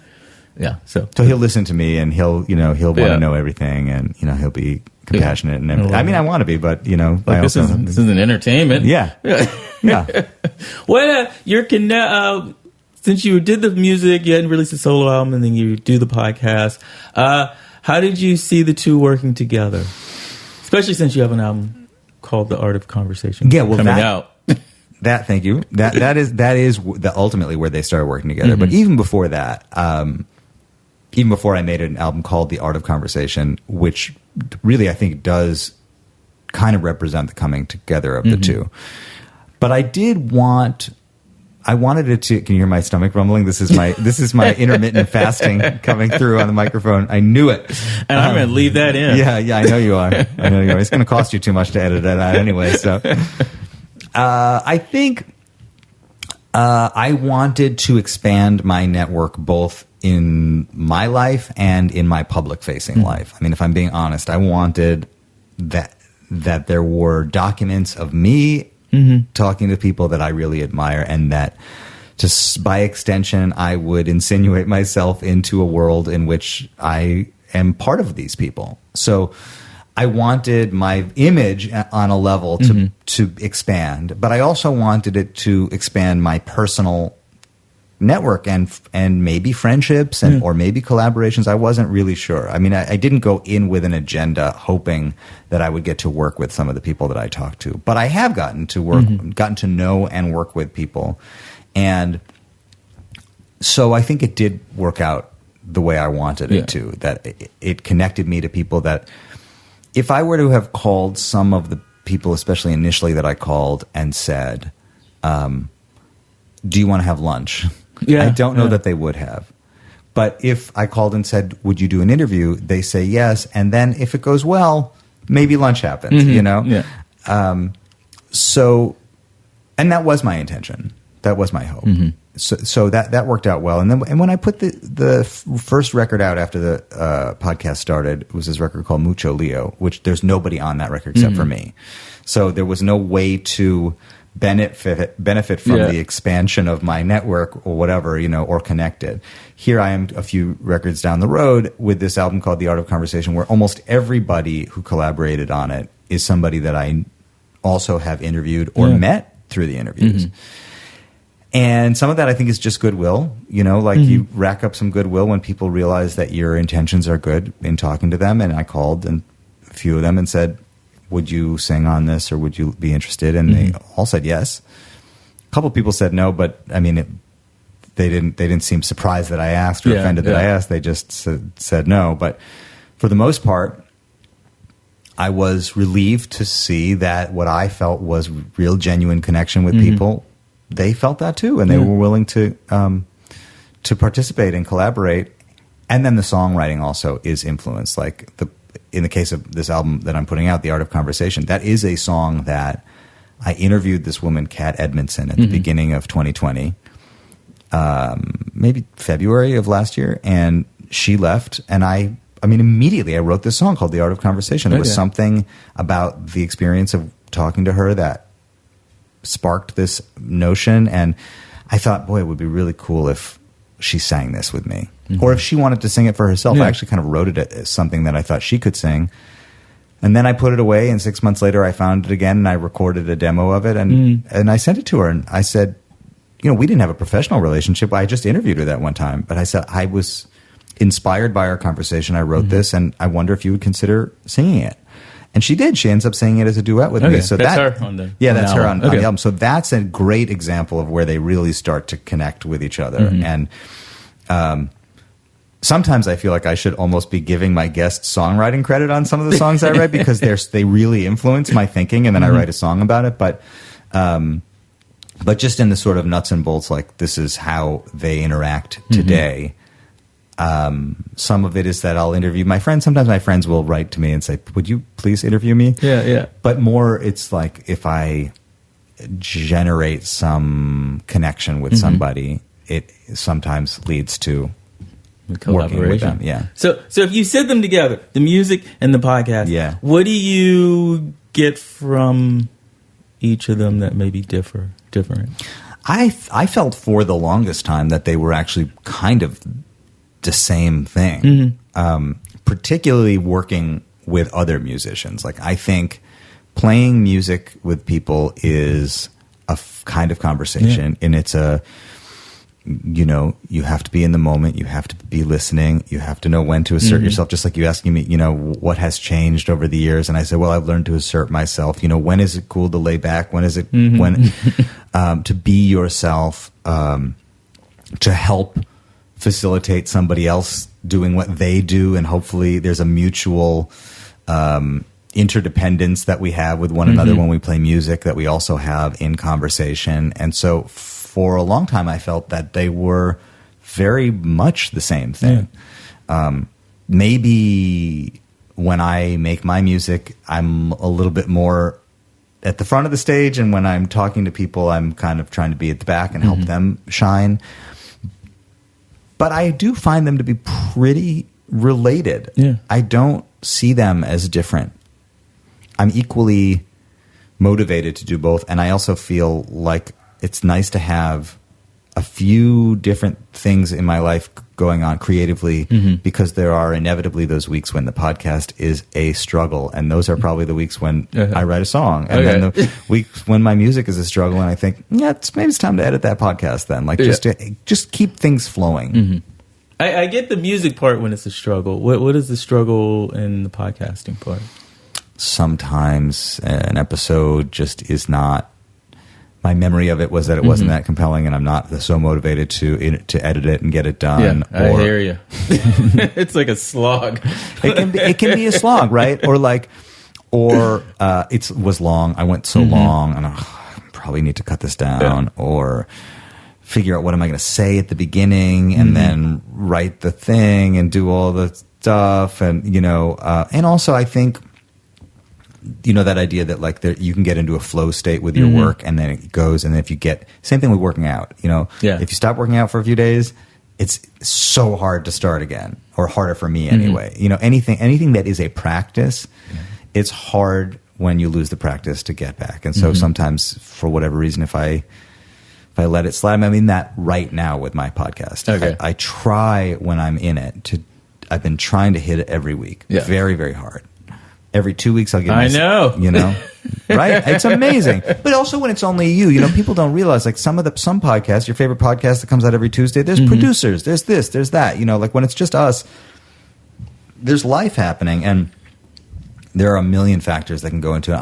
Yeah. So
he'll listen to me, and he'll want to know everything, and he'll be compassionate and everything. I want to be, but
like this is an entertainment.
Yeah. Yeah.
Well, since you did the music, you hadn't released a solo album, and then you do the podcast. How did you see the two working together? Especially since you have an album called The Art of Conversation.
Yeah, well,
coming out.
Thank you. That is ultimately where they started working together. But even before that, even before I made an album called The Art of Conversation, which really I think does kind of represent the coming together of the two. But I wanted it to. Can you hear my stomach rumbling? This is my intermittent fasting coming through on the microphone. I knew it,
and I'm going to leave that in.
Yeah, I know you are. It's going to cost you too much to edit it out anyway. So, I think I wanted to expand my network both in my life and in my public-facing life. If I'm being honest, I wanted that there were documents of me talking to people that I really admire, and that just by extension, I would insinuate myself into a world in which I am part of these people. So I wanted my image on a level to expand, but I also wanted it to expand my personal network and maybe friendships or maybe collaborations. I wasn't really sure. I didn't go in with an agenda hoping that I would get to work with some of the people that I talked to, but I have gotten to know and work with people. And so I think it did work out the way I wanted it to, that it connected me to people that if I were to have called some of the people, especially initially that I called and said, do you want to have lunch? Yeah, I don't know that they would have. But if I called and said, would you do an interview? They say yes. And then if it goes well, maybe lunch happens, Yeah. And that was my intention. That was my hope. So that worked out well. And when I put the first record out after the podcast started, it was this record called Mucho Leo, which there's nobody on that record except for me. So there was no way to benefit from the expansion of my network or whatever, or connected. Here I am a few records down the road with this album called The Art of Conversation, where almost everybody who collaborated on it is somebody that I also have interviewed or met through the interviews. And some of that I think is just goodwill, you rack up some goodwill when people realize that your intentions are good in talking to them. And I called a few of them and said, would you sing on this, or would you be interested? And they all said yes. A couple of people said no, but they didn't seem surprised that I asked or offended that I asked. They just said no. But for the most part, I was relieved to see that what I felt was real, genuine connection with people. They felt that too, and they were willing to participate and collaborate. And then the songwriting also is influenced. Like in the case of this album that I'm putting out, The Art of Conversation, that is a song that I interviewed this woman, Kat Edmondson, at the beginning of 2020, maybe February of last year, and she left, and immediately I wrote this song called The Art of Conversation. There was something about the experience of talking to her that sparked this notion, and I thought, boy, it would be really cool if she sang this with me. Or if she wanted to sing it for herself. I actually kind of wrote it as something that I thought she could sing. And then I put it away, and 6 months later I found it again, and I recorded a demo of it, and I sent it to her, and I said, we didn't have a professional relationship. I just interviewed her that one time. But I said, I was inspired by our conversation. I wrote this, and I wonder if you would consider singing it. And she did. She ends up singing it as a duet with me. So
that's her on the
that's her on
album.
the album. So that's a great example of where they really start to connect with each other. And sometimes I feel like I should almost be giving my guests songwriting credit on some of the songs I write because they really influence my thinking, and then I write a song about it. But just in the sort of nuts and bolts, like this is how they interact today. Some of it is that I'll interview my friends. Sometimes my friends will write to me and say, "Would you please interview me?"
Yeah.
But more, it's like if I generate some connection with somebody, it sometimes leads to working with them. Yeah.
So if you set them together, the music and the podcast, what do you get from each of them that maybe different?
I felt for the longest time that they were actually kind of the same thing, particularly working with other musicians. Like, I think playing music with people is a kind of conversation, and it's you have to be in the moment, you have to be listening, you have to know when to assert yourself, just like you asking me, what has changed over the years. And I said, well, I've learned to assert myself. When is it cool to lay back? When is it, to be yourself, to help facilitate somebody else doing what they do, and hopefully there's a mutual interdependence that we have with one another when we play music that we also have in conversation. And so for a long time I felt that they were very much the same thing. Maybe when I make my music, I'm a little bit more at the front of the stage, and when I'm talking to people, I'm kind of trying to be at the back and help them shine. But I do find them to be pretty related. Yeah. I don't see them as different. I'm equally motivated to do both, and I also feel like it's nice to have a few different things in my life going on creatively, because there are inevitably those weeks when the podcast is a struggle, and those are probably the weeks when I write a song, and then the weeks when my music is a struggle, and I think, maybe it's time to edit that podcast then. Like, just keep things flowing.
I get the music part when it's a struggle. What is the struggle in the podcasting part?
Sometimes an episode just is not. My memory of it was that it wasn't that compelling, and I'm not so motivated to edit it and get it done.
Yeah, I hear you. It's like a slog.
It can be a slog, right? Or it was long. I went so long, and I probably need to cut this down, or figure out what am I going to say at the beginning, and then write the thing and do all the stuff, and and also I think. That idea that like you can get into a flow state with your work, and then it goes, and then if you get, same thing with working out, if you stop working out for a few days, it's so hard to start again, or harder for me anyway. Anything that is a practice, it's hard when you lose the practice to get back. And so sometimes, for whatever reason, if I let it slide, I mean that right now with my podcast. I try when I'm in it I've been trying to hit it every week, very, very hard. Every 2 weeks I'll give myself, right? It's amazing. But also when it's only you, people don't realize, like some podcasts, your favorite podcast that comes out every Tuesday, there's producers, there's this, there's that, like when it's just us, there's life happening, and there are a million factors that can go into it.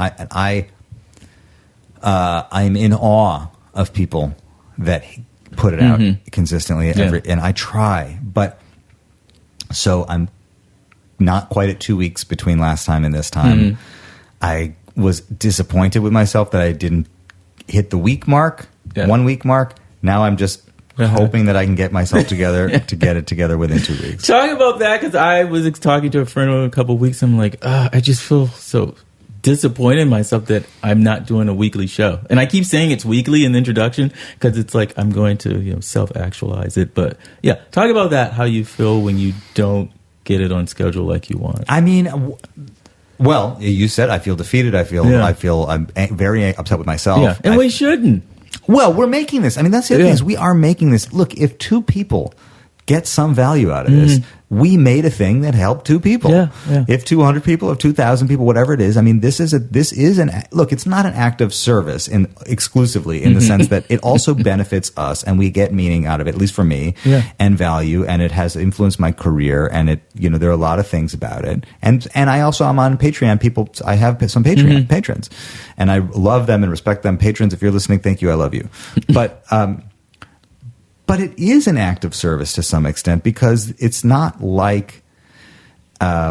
I'm in awe of people that put it out consistently and I try, but so I'm not quite at 2 weeks between last time and this time. I was disappointed with myself that I didn't hit the week mark, 1 week mark. Now I'm just hoping that I can get myself together to get it together within 2 weeks.
Talking about that, because I was talking to a friend a couple of weeks, I'm like, I just feel so disappointed in myself that I'm not doing a weekly show. And I keep saying it's weekly in the introduction because it's like I'm going to self-actualize it. But talk about that, how you feel when you don't get it on schedule like you want.
I mean, well, you said I feel defeated. I feel I'm very upset with myself.
Yeah, and we shouldn't.
Well, we're making this. I mean, that's the other thing is we are making this. Look, if two people get some value out of this. We made a thing that helped 2 people. If 200 people, if 2,000 people, whatever it is. I mean, this is look, it's not an act of service exclusively in the sense that it also benefits us and we get meaning out of it, at least for me, and value, and it has influenced my career, and it, there are a lot of things about it. And I'm on Patreon. I have some Patreon patrons, and I love them and respect them. Patrons, if you're listening, thank you. I love you. But it is an act of service to some extent, because it's not like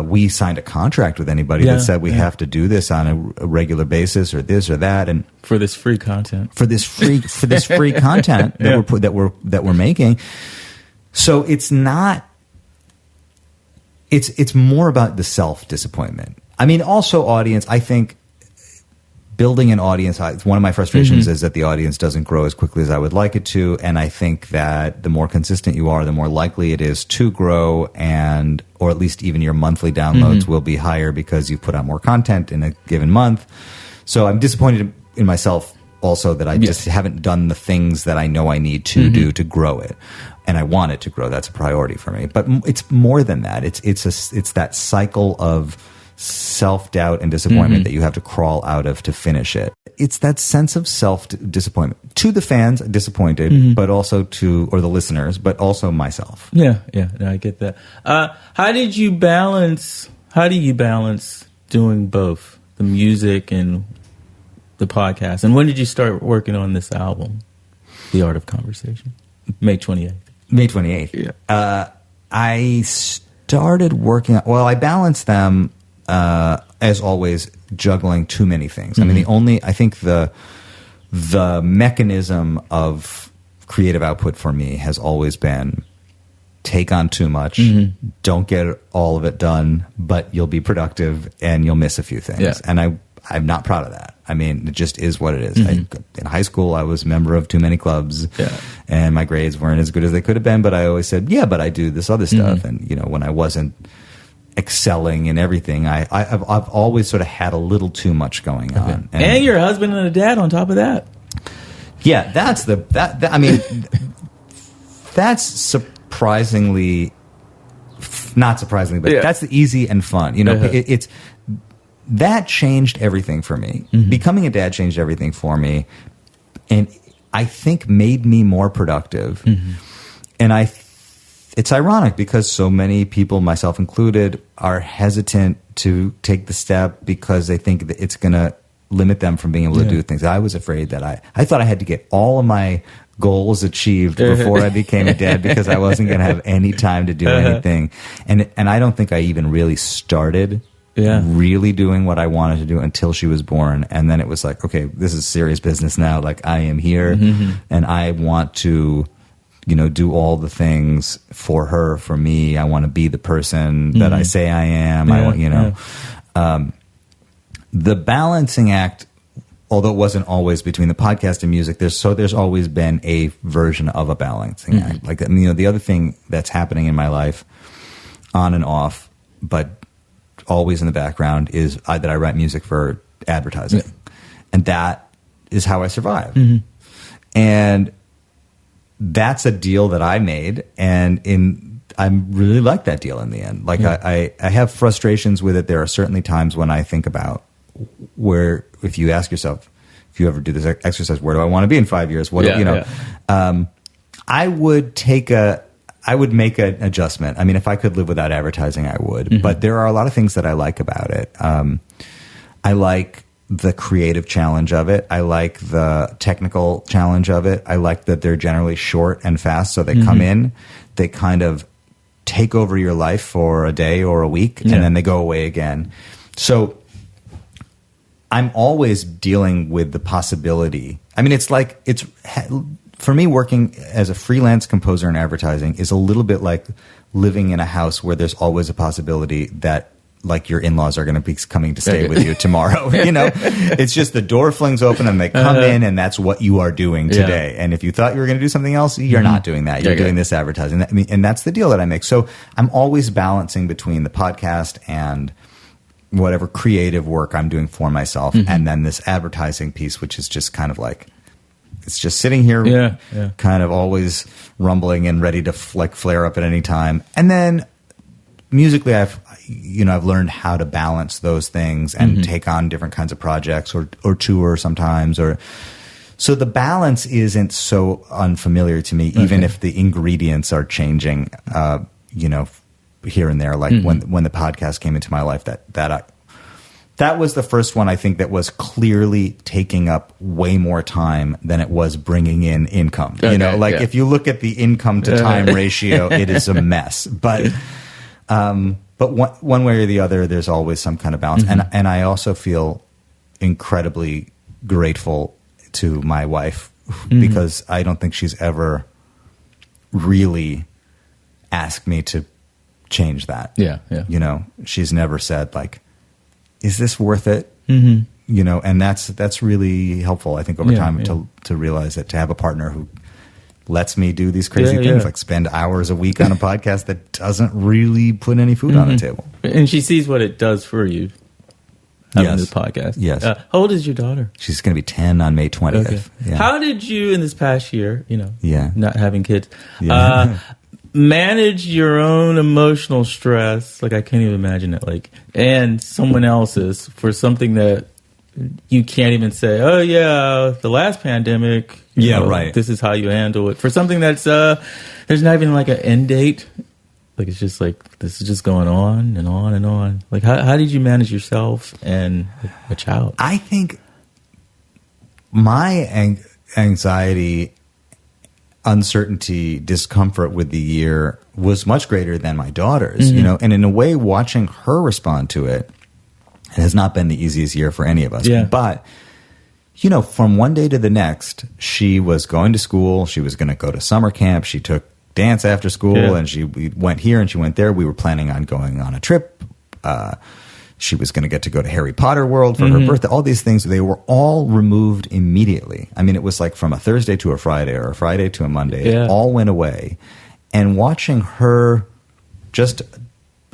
we signed a contract with anybody that said we have to do this on a regular basis or this or that, and
for this free content,
content that we're making. So it's not. It's more about the self-disappointment. I mean, also audience. I think building an audience, one of my frustrations is that the audience doesn't grow as quickly as I would like it to, and I think that the more consistent you are, the more likely it is to grow, or at least even your monthly downloads will be higher because you put out more content in a given month. So I'm disappointed in myself also that I just haven't done the things that I know I need to do to grow it. And I want it to grow. That's a priority for me. But it's more than that. It's that cycle of self-doubt and disappointment that you have to crawl out of to finish it. It's that sense of self-disappointment. To the fans, disappointed, but also or the listeners, but also myself.
No, I get that. How do you balance doing both, the music and the podcast? And when did you start working on this album, The Art of Conversation? May 28th.
May 28th. Yeah. I started working, I balanced them, as always, juggling too many things. I mean, I think the mechanism of creative output for me has always been take on too much, don't get all of it done, but you'll be productive and you'll miss a few things. Yeah. And I'm not proud of that. I mean, it just is what it is. In high school, I was a member of too many clubs, and my grades weren't as good as they could have been, but I always said, but I do this other stuff. And, when I wasn't excelling in everything, I've always sort of had a little too much going on.
And you're a husband and a dad on top of that.
Yeah, that's surprisingly, not surprisingly, but that's the easy and fun. It's that changed everything for me. Becoming a dad changed everything for me, and I think made me more productive. And it's ironic because so many people, myself included, are hesitant to take the step because they think that it's going to limit them from being able to do things. I was afraid that I thought I had to get all of my goals achieved before I became a dad because I wasn't going to have any time to do anything. And I don't think I even really started really doing what I wanted to do until she was born. And then it was like, okay, this is serious business now. Like, I am here and I want to do all the things for her, for me. I want to be the person that I say I am. I want, the balancing act, although it wasn't always between the podcast and music, there's always been a version of a balancing act. Like, the other thing that's happening in my life, on and off, but always in the background, is that I write music for advertising, and that is how I survive. And that's a deal that I made, and I really like that deal in the end. Like, I have frustrations with it. There are certainly times when I think about where, if you ask yourself, if you ever do this exercise, where do I want to be in 5 years? I would make an adjustment. I mean, if I could live without advertising, I would. But there are a lot of things that I like about it. I like the creative challenge of it. I like the technical challenge of it. I like that they're generally short and fast. So they come in, they kind of take over your life for a day or a week, and then they go away again. So I'm always dealing with the possibility. I mean, for me, working as a freelance composer in advertising is a little bit like living in a house where there's always a possibility that, like, your in-laws are going to be coming to stay with you tomorrow. It's just the door flings open and they come in, and that's what you are doing today. And if you thought you were going to do something else, you're not doing that. You're doing this advertising. And that's the deal that I make. So I'm always balancing between the podcast and whatever creative work I'm doing for myself, and then this advertising piece, which is just kind of like, it's just sitting here, kind of always rumbling and ready to flare up at any time. And then musically, I've learned how to balance those things and take on different kinds of projects or tour sometimes. So the balance isn't so unfamiliar to me, even if the ingredients are changing, here and there. Like when the podcast came into my life, that was the first one I think that was clearly taking up way more time than it was bringing in income. Okay, if you look at the income to time ratio, it is a mess. But one way or the other, there's always some kind of balance. And I also feel incredibly grateful to my wife because I don't think she's ever really asked me to change that. Yeah. She's never said like, is this worth it? And that's really helpful, I think, over time to realize that, to have a partner who lets me do these crazy things, like spend hours a week on a podcast that doesn't really put any food on the table.
And she sees what it does for you, having this podcast.
Yes.
How old is your daughter?
She's going to be 10 on May 20th.
Okay.
Yeah.
How did you, in this past year, not having kids, manage your own emotional stress? Like, I can't even imagine it. Like, and someone else's for something that you can't even say, oh yeah, the last pandemic. Right. This is how you handle it. For something that's there's not even like an end date. Like, it's just like, this is just going on and on and on. Like, how did you manage yourself and a child?
I think my anxiety, uncertainty, discomfort with the year was much greater than my daughter's, and in a way, watching her respond to it has not been the easiest year for any of us. Yeah. But, from one day to the next, she was going to school. She was going to go to summer camp. She took dance after school, and we went here and she went there. We were planning on going on a trip. She was going to get to go to Harry Potter World for her birthday. All these things, they were all removed immediately. I mean, it was like from a Thursday to a Friday or a Friday to a Monday. It all went away. And watching her just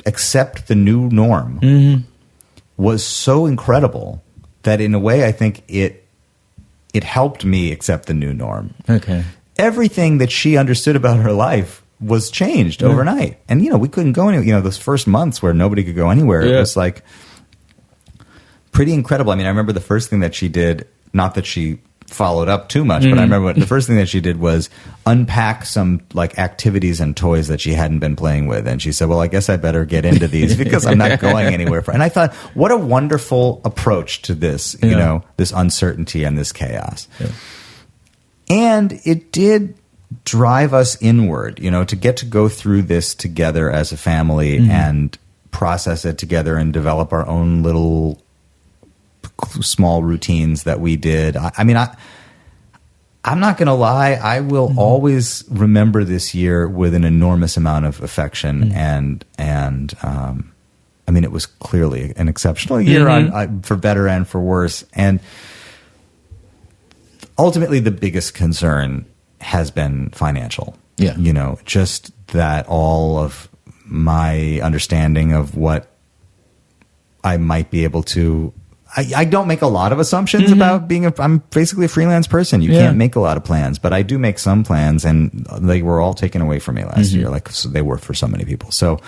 accept the new norm was so incredible that in a way I think it helped me accept the new norm.
Okay.
Everything that she understood about her life was changed overnight. And, we couldn't go anywhere. Those first months where nobody could go anywhere, it was like pretty incredible. I mean, I remember the first thing that she did, not that she followed up too much, but I remember the first thing that she did was unpack some like activities and toys that she hadn't been playing with. And she said, well, I guess I better get into these because I'm not going anywhere. And I thought, what a wonderful approach to this, this uncertainty and this chaos. Yeah. And it did drive us inward, to get to go through this together as a family and process it together and develop our own little small routines that we did. I'm not going to lie. I will always remember this year with an enormous amount of affection and it was clearly an exceptional year for better and for worse. And ultimately the biggest concern has been financial. Yeah. Just that all of my understanding of what I might be able to. I don't make a lot of assumptions about being I'm basically a freelance person. You can't make a lot of plans, but I do make some plans, and they were all taken away from me last year. Like, so they were for so many people. So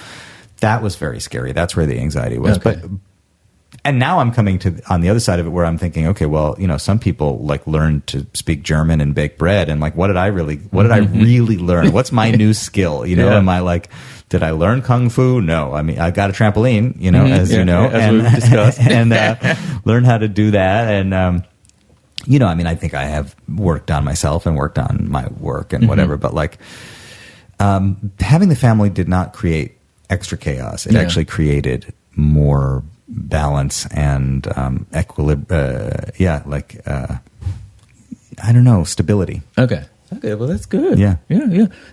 that was very scary. That's where the anxiety was. Okay. And now I'm coming to on the other side of it where I'm thinking, okay, well, some people like learn to speak German and bake bread, and like, what did I really learn? What's my new skill? Am I like, did I learn Kung Fu? No. I mean, I got a trampoline, as we've discussed, and learn how to do that. And, I think I have worked on myself and worked on my work and whatever, but like, having the family did not create extra chaos. It actually created more balance and stability. Okay, well, that's good. Yeah.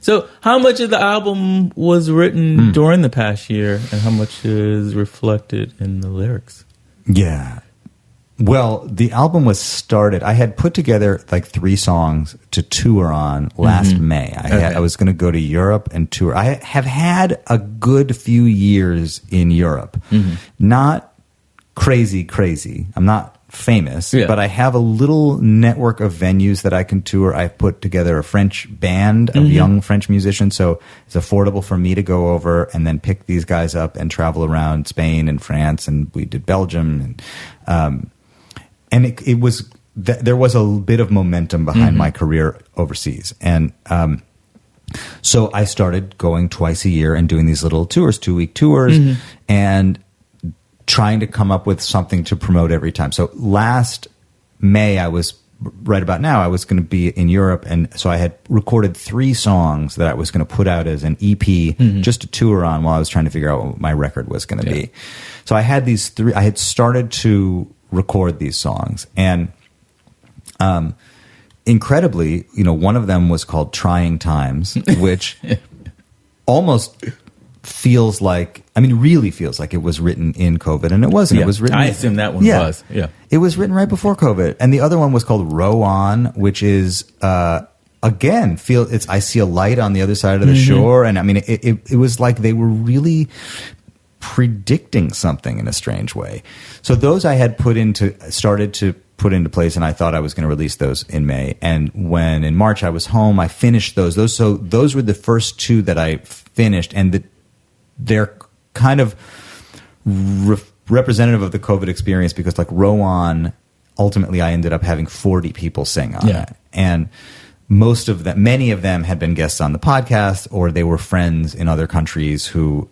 So how much of the album was written during the past year, and how much is reflected in the lyrics? Yeah. Well, the album was started. I had put together like 3 songs to tour on last May. I was going to go to Europe and tour. I have had a good few years in Europe. Not crazy. I'm not famous, but I have a little network of venues that I can tour. I've put together a French band of young French musicians, so it's affordable for me to go over and then pick these guys up and travel around Spain and France, and we did Belgium, and it was there was a bit of momentum behind my career overseas, and so I started going twice a year and doing these little tours, 2-week tours, and trying to come up with something to promote every time. So last May, I was going to be in Europe, and so I had recorded 3 songs that I was going to put out as an EP just to tour on while I was trying to figure out what my record was going to be. So I had these 3. I had started to record these songs, and incredibly, one of them was called "Trying Times," which almost really feels like it was written in COVID, and it wasn't. It was written.
I assume that one was. Yeah,
it was written right before COVID, and the other one was called "Row On," which is again I see a light on the other side of the shore, and it was like they were really predicting something in a strange way. So those I had started to put into place, and I thought I was going to release those in May. And when in March I was home, I finished those. Those were the first 2 that I finished, and they're kind of representative of the COVID experience, because like Row On, ultimately I ended up having 40 people sing on it. And many of them had been guests on the podcast, or they were friends in other countries who,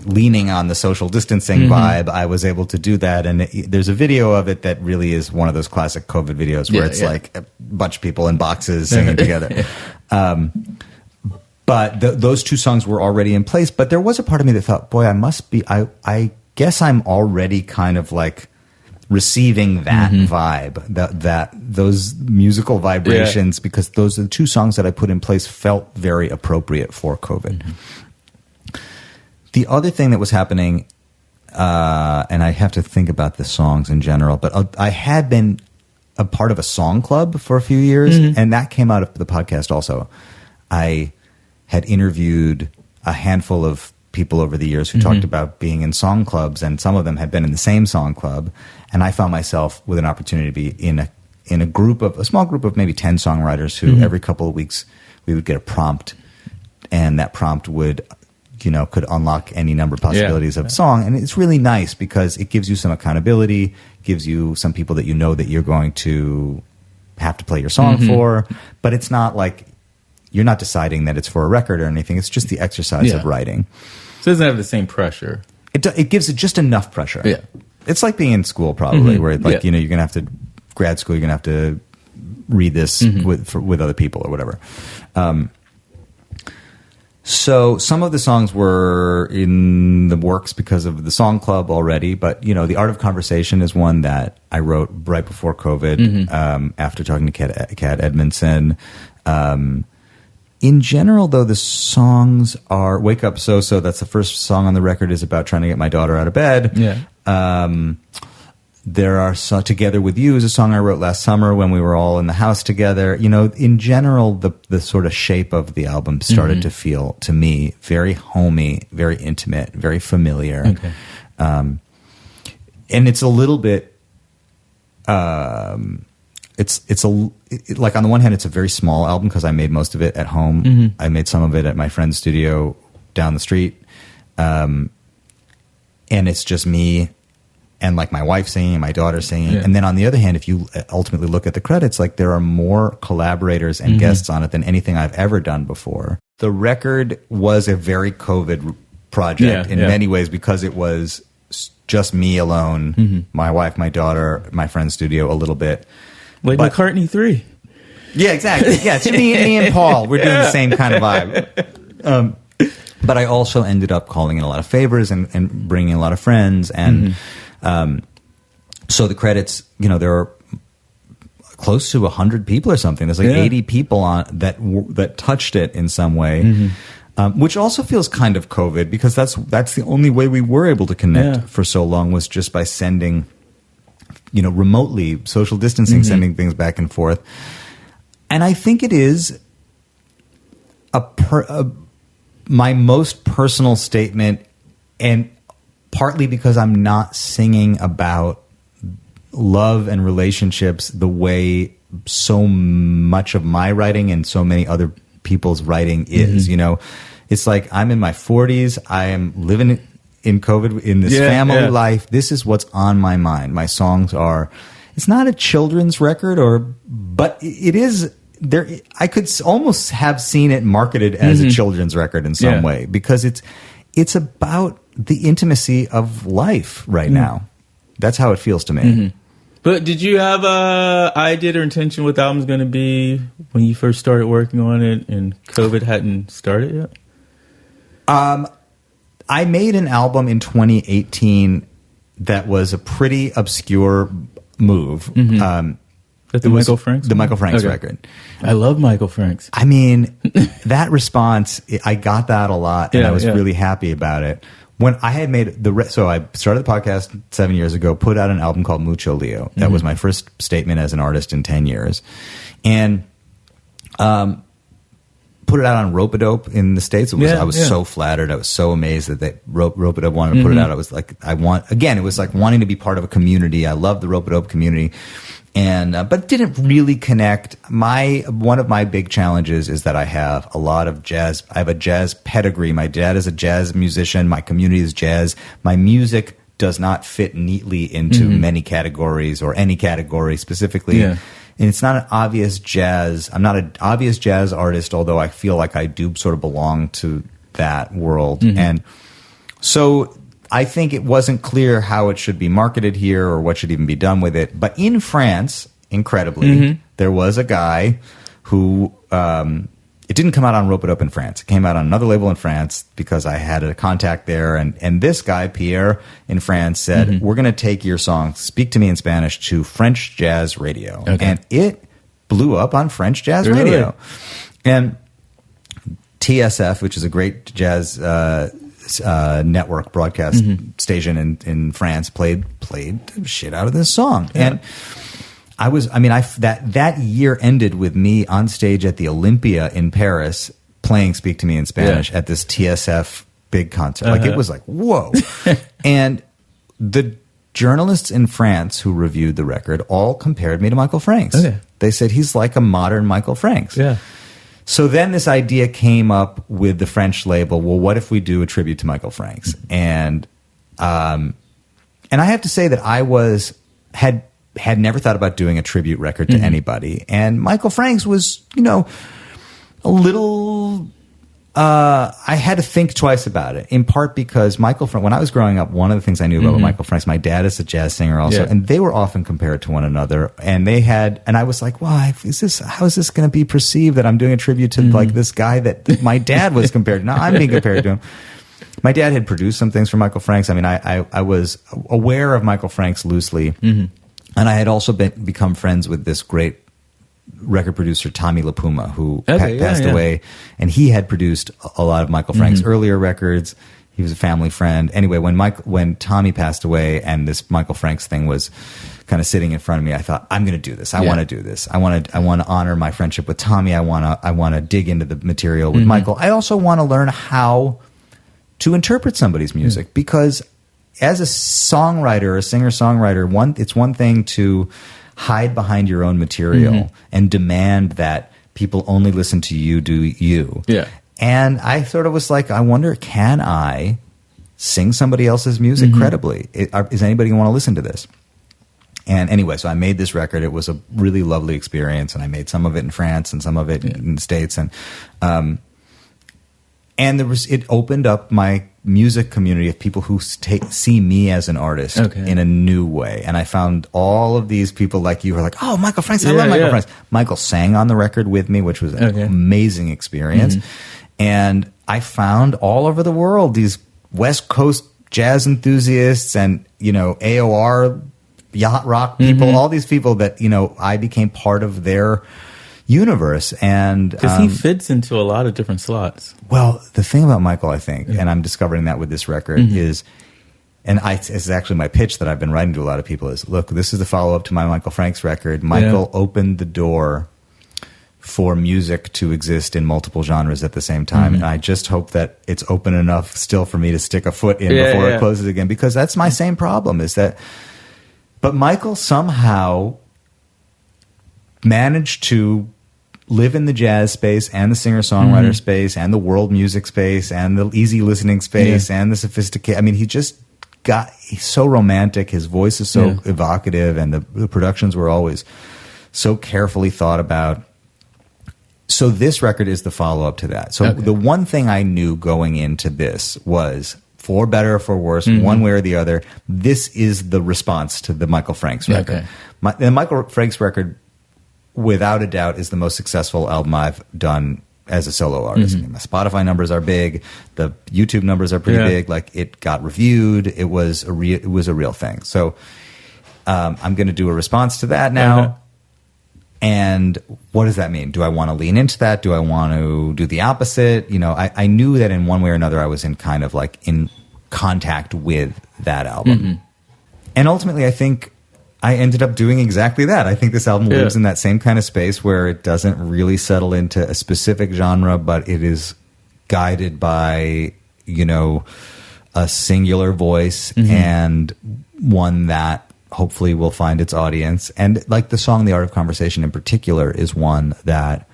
leaning on the social distancing vibe, I was able to do that. And there's a video of it that really is one of those classic COVID videos where it's like a bunch of people in boxes singing together. But those 2 songs were already in place. But there was a part of me that thought, boy, I guess I'm already kind of like receiving that vibe, that those musical vibrations, because those are the 2 songs that I put in place felt very appropriate for COVID. The other thing that was happening, and I have to think about the songs in general, but I had been a part of a song club for a few years, and that came out of the podcast also. I had interviewed a handful of people over the years who talked about being in song clubs, and some of them had been in the same song club, and I found myself with an opportunity to be in a small group of maybe 10 songwriters who every couple of weeks we would get a prompt, and that prompt would could unlock any number of possibilities of song. And it's really nice because it gives you some accountability, gives you some people that that you're going to have to play your song for, but it's not like you're not deciding that it's for a record or anything. It's just the exercise of writing.
So it doesn't have the same pressure.
It gives it just enough pressure. Yeah. It's like being in school probably, where you're going to have to, grad school, you're going to have to read this with other people or whatever. So some of the songs were in the works because of the song club already, but The Art of Conversation is one that I wrote right before COVID, after talking to Kat Edmondson. In general, though, the songs are Wake Up So, that's the first song on the record, is about trying to get my daughter out of bed. There are Together With You is a song I wrote last summer when we were all in the house together. In general, the sort of shape of the album started to feel, to me, very homey, very intimate, very familiar. Okay. And it's a little bit, it's like on the one hand, it's a very small album because I made most of it at home. I made some of it at my friend's studio down the street. And it's just me and like my wife singing and my daughter singing. And then on the other hand, if you ultimately look at the credits, like there are more collaborators and guests on it than anything I've ever done before. The record was a very COVID project in many ways because it was just me alone, my wife, my daughter, my friend's studio a little bit.
Like McCartney 3.
Yeah, exactly. Yeah, it's me and Paul. We're doing the same kind of vibe. But I also ended up calling in a lot of favors and bringing a lot of friends. And so the credits, there are close to 100 people or something. There's like 80 people on that touched it in some way, which also feels kind of COVID because that's the only way we were able to connect for so long was just by sending, remotely, social distancing, sending things back and forth. And I think it is my most personal statement, and partly because I'm not singing about love and relationships the way so much of my writing and so many other people's writing is. You know, it's like I'm in my 40s. I am living in COVID in this family life. This is what's on my mind. My songs are. It's not a children's record, but it is. There, I could almost have seen it marketed as a children's record in some way, because it's about the intimacy of life right now. That's how it feels to me.
But did you have a idea or intention what the album's going to be when you first started working on it and COVID hadn't started yet?
I made an album in 2018 that was a pretty obscure move.
The Michael Franks?
The Michael Franks record.
I love Michael Franks.
I mean, that response, I got that a lot, and I was really happy about it. When I had made so I started the podcast 7 years ago, put out an album called Mucho Leo. That was my first statement as an artist in 10 years. And put it out on Rope-A-Dope in the States. I was so flattered. I was so amazed that Rope-A-Dope wanted to put it out. I was like, it was like wanting to be part of a community. I love the Rope-A-Dope community. And but didn't really connect. One of my big challenges is that I have a lot of jazz. I have a jazz pedigree. My dad is a jazz musician. My community is jazz. My music does not fit neatly into many categories or any category specifically. And it's not an obvious jazz. I'm not an obvious jazz artist, although I feel like I do sort of belong to that world. And so I think it wasn't clear how it should be marketed here or what should even be done with it. But in France, incredibly, there was a guy who it didn't come out on Rope-A-Dope in France. It came out on another label in France because I had a contact there. And this guy, Pierre, in France said, we're going to take your song, Speak to Me in Spanish, to French jazz radio. Okay. And it blew up on French jazz radio. And TSF, which is a great jazz network broadcast station in France, played the shit out of this song. And that year ended with me on stage at the Olympia in Paris playing Speak to Me in Spanish at this TSF big concert. Like, it was like, whoa. And the journalists in France who reviewed the record all compared me to Michael Franks. They said he's like a modern Michael Franks. So then this idea came up with the French label. Well, what if we do a tribute to Michael Franks? And I have to say that I had never thought about doing a tribute record to anybody. And Michael Franks was, a little. I had to think twice about it, in part because when I was growing up, one of the things I knew about Michael Franks, my dad is a jazz singer also, and they were often compared to one another. And I was like, well, how is this going to be perceived that I'm doing a tribute to like this guy that my dad was compared to? Now I'm being compared to him. My dad had produced some things for Michael Franks. I mean, I was aware of Michael Franks loosely, and I had also become friends with this great record producer Tommy LaPuma, who passed away, and he had produced a lot of Michael Franks' earlier records. He was a family friend. Anyway, when Tommy passed away and this Michael Franks thing was kind of sitting in front of me, I thought, I'm going to do this. I want to do this. I want to honor my friendship with Tommy. I want to dig into the material with Michael. I also want to learn how to interpret somebody's music, because as a songwriter, a singer-songwriter, it's one thing to hide behind your own material and demand that people only listen to you do you. And I sort of was like, I wonder, can I sing somebody else's music credibly? Is anybody going to want to listen to this? And anyway, so I made this record. It was a really lovely experience, and I made some of it in France and some of it in the States. And it opened up my music community of people who see me as an artist in a new way. And I found all of these people like you who are like, oh, Michael Franks, I love Michael Franks. Michael sang on the record with me, which was an amazing experience. And I found all over the world these West Coast jazz enthusiasts and, AOR yacht rock people, all these people that, I became part of their universe. And
because he fits into a lot of different slots.
Well, the thing about Michael, I think, and I'm discovering that with this record, is, and it's actually my pitch that I've been writing to a lot of people, is, look, this is the follow-up to my Michael Franks record. Michael opened the door for music to exist in multiple genres at the same time. And I just hope that it's open enough still for me to stick a foot in before it closes again, because that's my same problem, is that But Michael somehow managed to live in the jazz space and the singer-songwriter space and the world music space and the easy listening space and the sophisticated. I mean, he's so romantic. His voice is so evocative, and the productions were always so carefully thought about. So this record is the follow-up to that. So the one thing I knew going into this was, for better or for worse, one way or the other, this is the response to the Michael Franks record. The Michael Franks record, without a doubt, is the most successful album I've done as a solo artist. I mean, my Spotify numbers are big. The YouTube numbers are pretty big. Like, it got reviewed. It was a real thing. So I'm going to do a response to that now. And what does that mean? Do I want to lean into that? Do I want to do the opposite? You know, I knew that in one way or another I was in kind of like in contact with that album. And ultimately, I think I ended up doing exactly that. I think this album lives in that same kind of space where it doesn't really settle into a specific genre, but it is guided by, you know, a singular voice and one that hopefully will find its audience. And like the song The Art of Conversation in particular is one that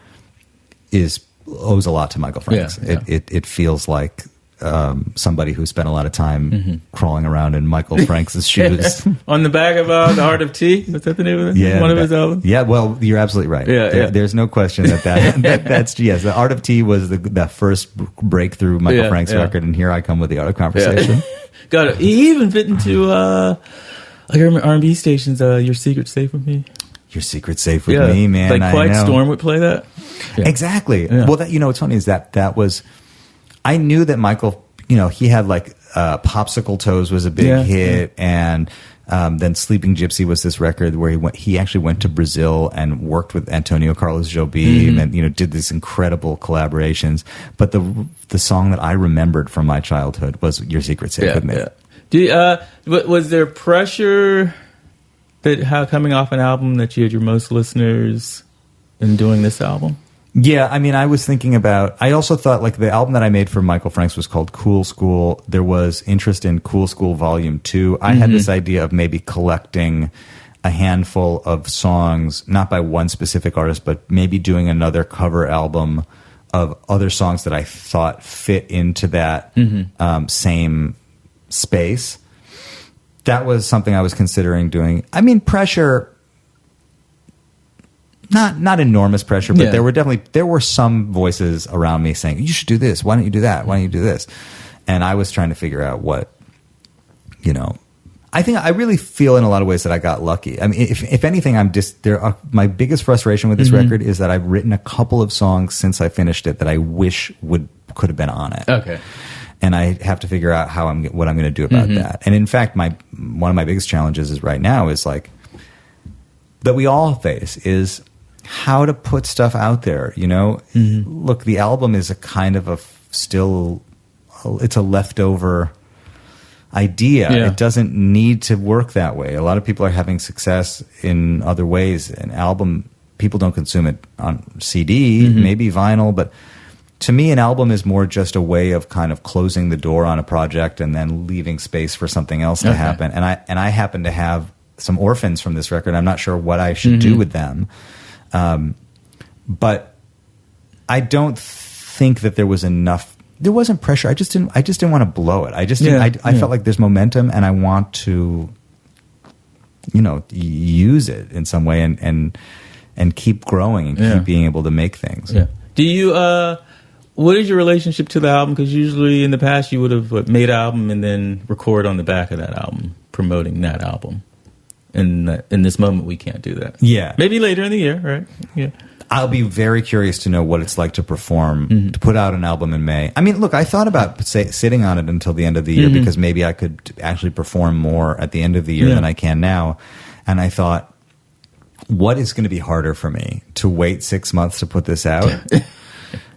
owes a lot to Michael Franks. It feels like somebody who spent a lot of time crawling around in Michael Franks' shoes.
On the back of The Art of Tea? Was that the name of it?
Yeah,
one of his albums?
Yeah, well, you're absolutely right. There's no question that's yes, The Art of Tea was the first breakthrough Michael Franks record, and here I come with The Art of Conversation.
Got it. He even fit into I remember R&B stations, Your Secret Safe With Me.
Your Secret Safe With Me, man.
Like Quiet Storm would play that.
Exactly. Well, that, you know, what's funny is that was, I knew that Michael, you know, he had like Popsicle Toes was a big hit, and then Sleeping Gypsy was this record where he actually went to Brazil and worked with Antonio Carlos Jobim and, you know, did these incredible collaborations. But the song that I remembered from my childhood was Your Secret Safe With Me.
Was there pressure that coming off an album that you had your most listeners in doing this album?
Yeah, I mean, I was thinking about, I also thought like the album that I made for Michael Franks was called Cool School. There was interest in Cool School Volume 2. I had this idea of maybe collecting a handful of songs, not by one specific artist, but maybe doing another cover album of other songs that I thought fit into that same space. That was something I was considering doing. I mean, pressure, not enormous pressure, but there were some voices around me saying, you should do this, why don't you do that, why don't you do this? And I was trying to figure out what, you know, I think I really feel in a lot of ways that I got lucky. I mean, if anything, my biggest frustration with this record is that I've written a couple of songs since I finished it that I wish could have been on it.
Okay.
And I have to figure out what I'm going to do about that. And in fact, one of my biggest challenges is right now is like that we all face is how to put stuff out there. You know, look, the album is a kind of it's a leftover idea. It doesn't need to work that way. A lot of people are having success in other ways. An album, people don't consume it on CD, maybe vinyl, but to me, an album is more just a way of kind of closing the door on a project and then leaving space for something else to happen. And I happen to have some orphans from this record. I'm not sure what I should do with them. But I don't think that there was enough. There wasn't pressure. I just didn't want to blow it. I felt like there's momentum, and I want to, you know, use it in some way and keep growing and keep being able to make things.
Yeah. Do you? What is your relationship to the album? Because usually in the past you would have made an album and then record on the back of that album, promoting that album. In this moment, we can't do that.
Yeah.
Maybe later in the year, right? Yeah.
I'll be very curious to know what it's like to perform, to put out an album in May. I mean, look, I thought about sitting on it until the end of the year because maybe I could actually perform more at the end of the year than I can now. And I thought, what is going to be harder for me? To wait 6 months to put this out?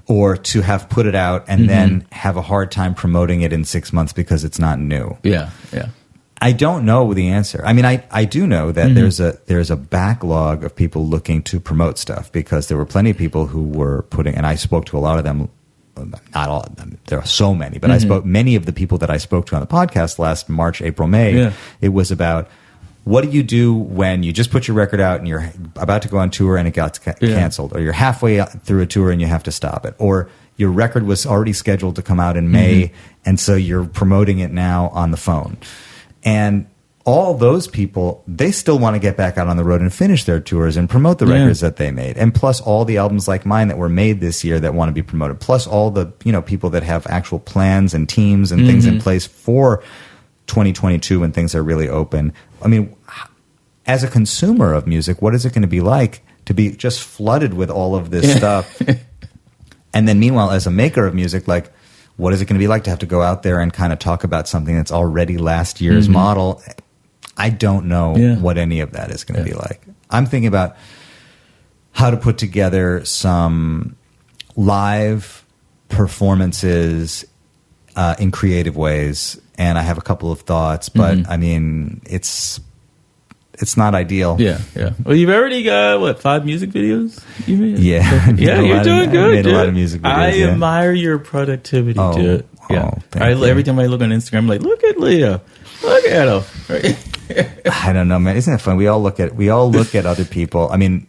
Or to have put it out and then have a hard time promoting it in 6 months because it's not new.
Yeah.
I don't know the answer. I mean, I do know that there's a backlog of people looking to promote stuff because there were plenty of people who were putting, and I spoke to a lot of them, not all of them, there are so many, but many of the people that I spoke to on the podcast last March, April, May, it was about, what do you do when you just put your record out and you're about to go on tour and it got canceled, or you're halfway through a tour and you have to stop it, or your record was already scheduled to come out in May, and so you're promoting it now on the phone. And all those people, they still want to get back out on the road and finish their tours and promote the records that they made. And plus all the albums like mine that were made this year that want to be promoted. Plus all the, people that have actual plans and teams and things in place for 2022 when things are really open. I mean, as a consumer of music, what is it going to be like to be just flooded with all of this stuff? And then meanwhile, as a maker of music, like, what is it going to be like to have to go out there and kind of talk about something that's already last year's model? I don't know what any of that is going to be like. I'm thinking about how to put together some live performances in creative ways, and I have a couple of thoughts, but I mean, it's not ideal.
Yeah. Well, you've already got 5 music videos? You made?
Yeah,
you're doing good.
I made a lot of music videos.
I admire your productivity, dude. Yeah, every time I look on Instagram, I'm like, look at Leo. Look at him. Right?
I don't know, man. Isn't it fun? We all look at other people. I mean,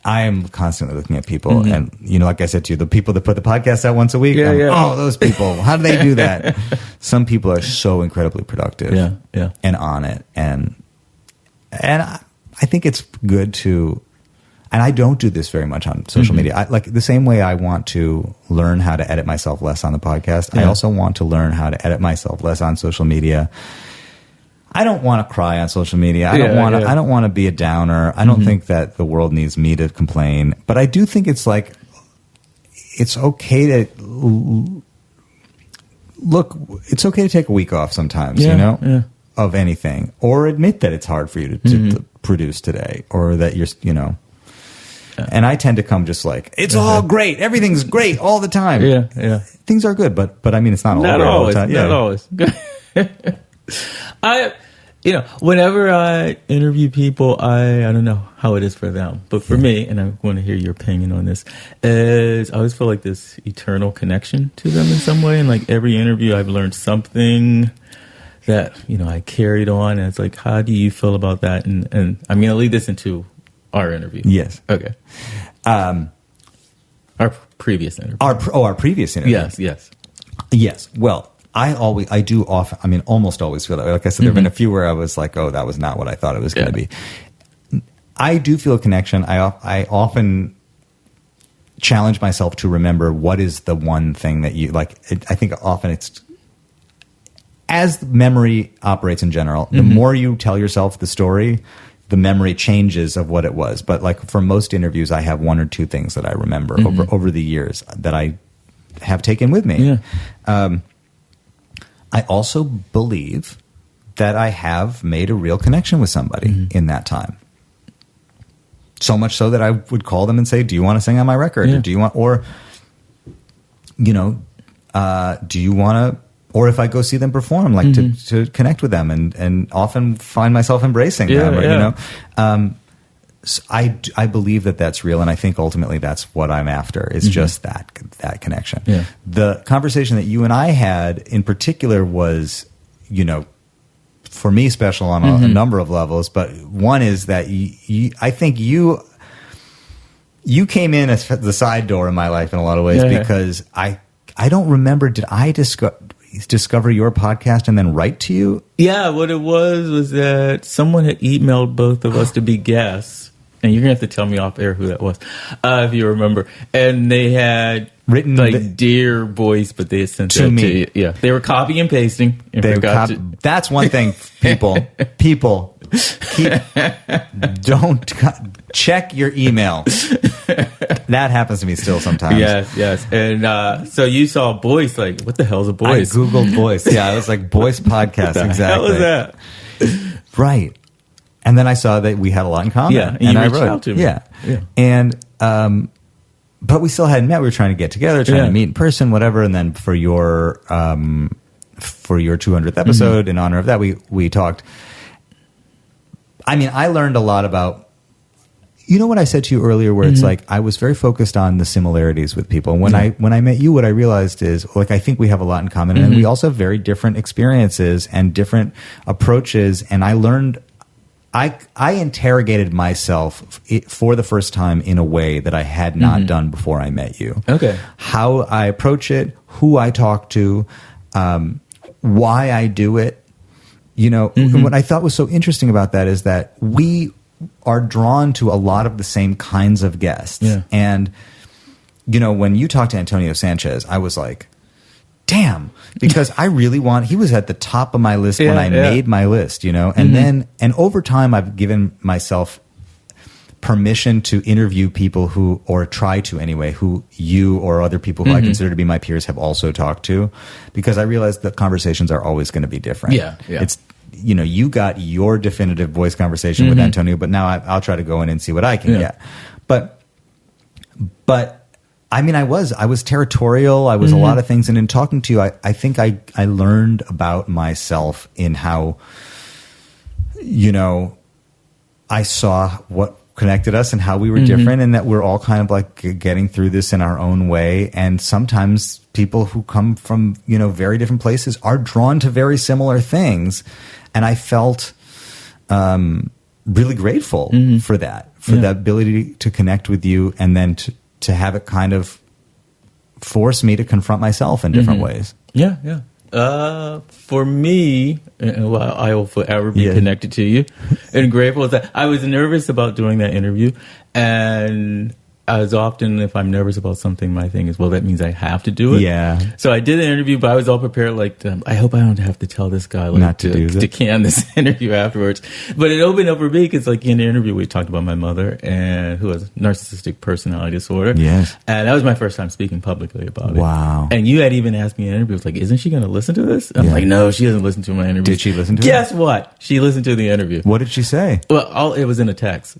I am constantly looking at people, and like I said to you, the people that put the podcast out once a week. Oh, those people! How do they do that? Some people are so incredibly productive, and on it, and I think it's good to. And I don't do this very much on social media. I, like the same way I want to learn how to edit myself less on the podcast. I also want to learn how to edit myself less on social media. I don't want to cry on social media. I don't want to be a downer. I don't think that the world needs me to complain. But I do think it's like it's okay to look. It's okay to take a week off sometimes. Of anything, or admit that it's hard for you to produce today, or that you're And I tend to come just like, it's all great. Everything's great all the time.
Yeah.
Things are good, but I mean, it's not all the time.
Not always. Whenever I interview people, I don't know how it is for them, but for me, and I want to hear your opinion on this, is I always feel like this eternal connection to them in some way. And like every interview, I've learned something that, I carried on. And it's like, how do you feel about that? And I'm going to lead this into our interview.
Yes.
Okay. Our previous interview.
Our previous interview.
Yes.
Well, almost always feel that way. Like I said, there have been a few where I was like, oh, that was not what I thought it was going to be. I do feel a connection. I often challenge myself to remember what is the one thing that you like. I think often it's, as memory operates in general, the more you tell yourself the story, the memory changes of what it was. But like for most interviews, I have 1 or 2 things that I remember over the years that I have taken with me. I also believe that I have made a real connection with somebody in that time. So much so that I would call them and say, do you want to sing on my record? Or do you want, do you want to, or if I go see them perform, like to connect with them and often find myself embracing them, So I believe that that's real, and I think ultimately that's what I'm after is just that connection. Yeah. The conversation that you and I had in particular was, for me special on a number of levels, but one is that I think you came in as the side door in my life in a lot of ways because I don't remember, did I discover your podcast and then write to you?
Yeah, what it was that someone had emailed both of us to be guests. And you're going to have to tell me off air who that was, if you remember. And they had written dear Boyce, but they had sent that to you. Yeah, they were copying and pasting.
That's one thing, people. Don't check your email. That happens to me still sometimes.
Yes. And so you saw Boyce, like, what the hell is a Boyce?
I Googled Boyce. Yeah, I was like, Boyce podcast.
What the hell is that?
Right. And then I saw that we had a lot in common.
Yeah, and you reached out to me.
Yeah. And, but we still hadn't met. We were trying to get together, trying to meet in person, whatever. And then for your 200th episode, in honor of that, we talked. I mean, I learned a lot about you know what I said to you earlier, where it's like I was very focused on the similarities with people. And when I met you, what I realized is, like, I think we have a lot in common, and we also have very different experiences and different approaches. And I learned, I interrogated myself for the first time in a way that I had not done before I met you.
Okay,
how I approach it, who I talk to, why I do it. You know, what I thought was so interesting about that is that we are drawn to a lot of the same kinds of guests. Yeah. And, you know, when you talked to Antonio Sanchez, I was like, damn, because I really he was at the top of my list when I made my list, you know, and and over time I've given myself permission to interview people or try to anyway, who you or other people who I consider to be my peers have also talked to, because I realized that conversations are always going to be different.
Yeah.
It's, you know, you got your definitive voice conversation with Antonio, but now I'll try to go in and see what I can get. But I mean, I was territorial. I was a lot of things. And in talking to you, I think I learned about myself in how, you know, I saw what connected us and how we were different, and that we're all kind of like getting through this in our own way. And sometimes people who come from, you know, very different places are drawn to very similar things. And I felt really grateful for that, the ability to connect with you, and then to have it kind of force me to confront myself in different ways.
Yeah, yeah. For me, well, I will forever be connected to you and grateful that I was nervous about doing that interview. And as often, if I'm nervous about something, my thing is, well, that means I have to do it.
Yeah.
So I did the interview, but I was all prepared, like, I hope I don't have to tell this guy, like,
not to
can this interview afterwards. But it opened up for me because, like, in the interview, we talked about my mother, and who has narcissistic personality disorder.
Yes.
And that was my first time speaking publicly about it.
Wow.
And you had even asked me in an interview, like, isn't she going to listen to this? I'm like, no, she doesn't listen to my interview.
Did she listen to it?
Guess what? She listened to the interview.
What did she say?
Well, it was in a text.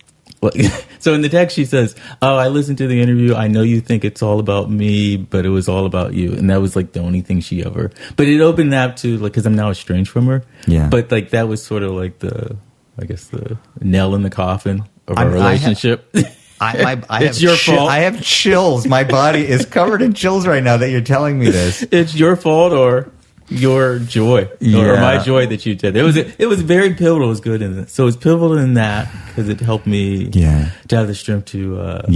So in the text she says, "Oh, I listened to the interview. I know you think it's all about me, but it was all about you." And that was like the only thing she ever. But it opened up to, like, because I'm now estranged from her. Yeah. But like that was sort of like the nail in the coffin of our relationship. It's your fault.
I have chills. My body is covered in chills right now that you're telling me this.
It's your fault or your joy, or my joy that you did. It was very pivotal. It was good in it. So it was pivotal in that because it helped me to have the strength to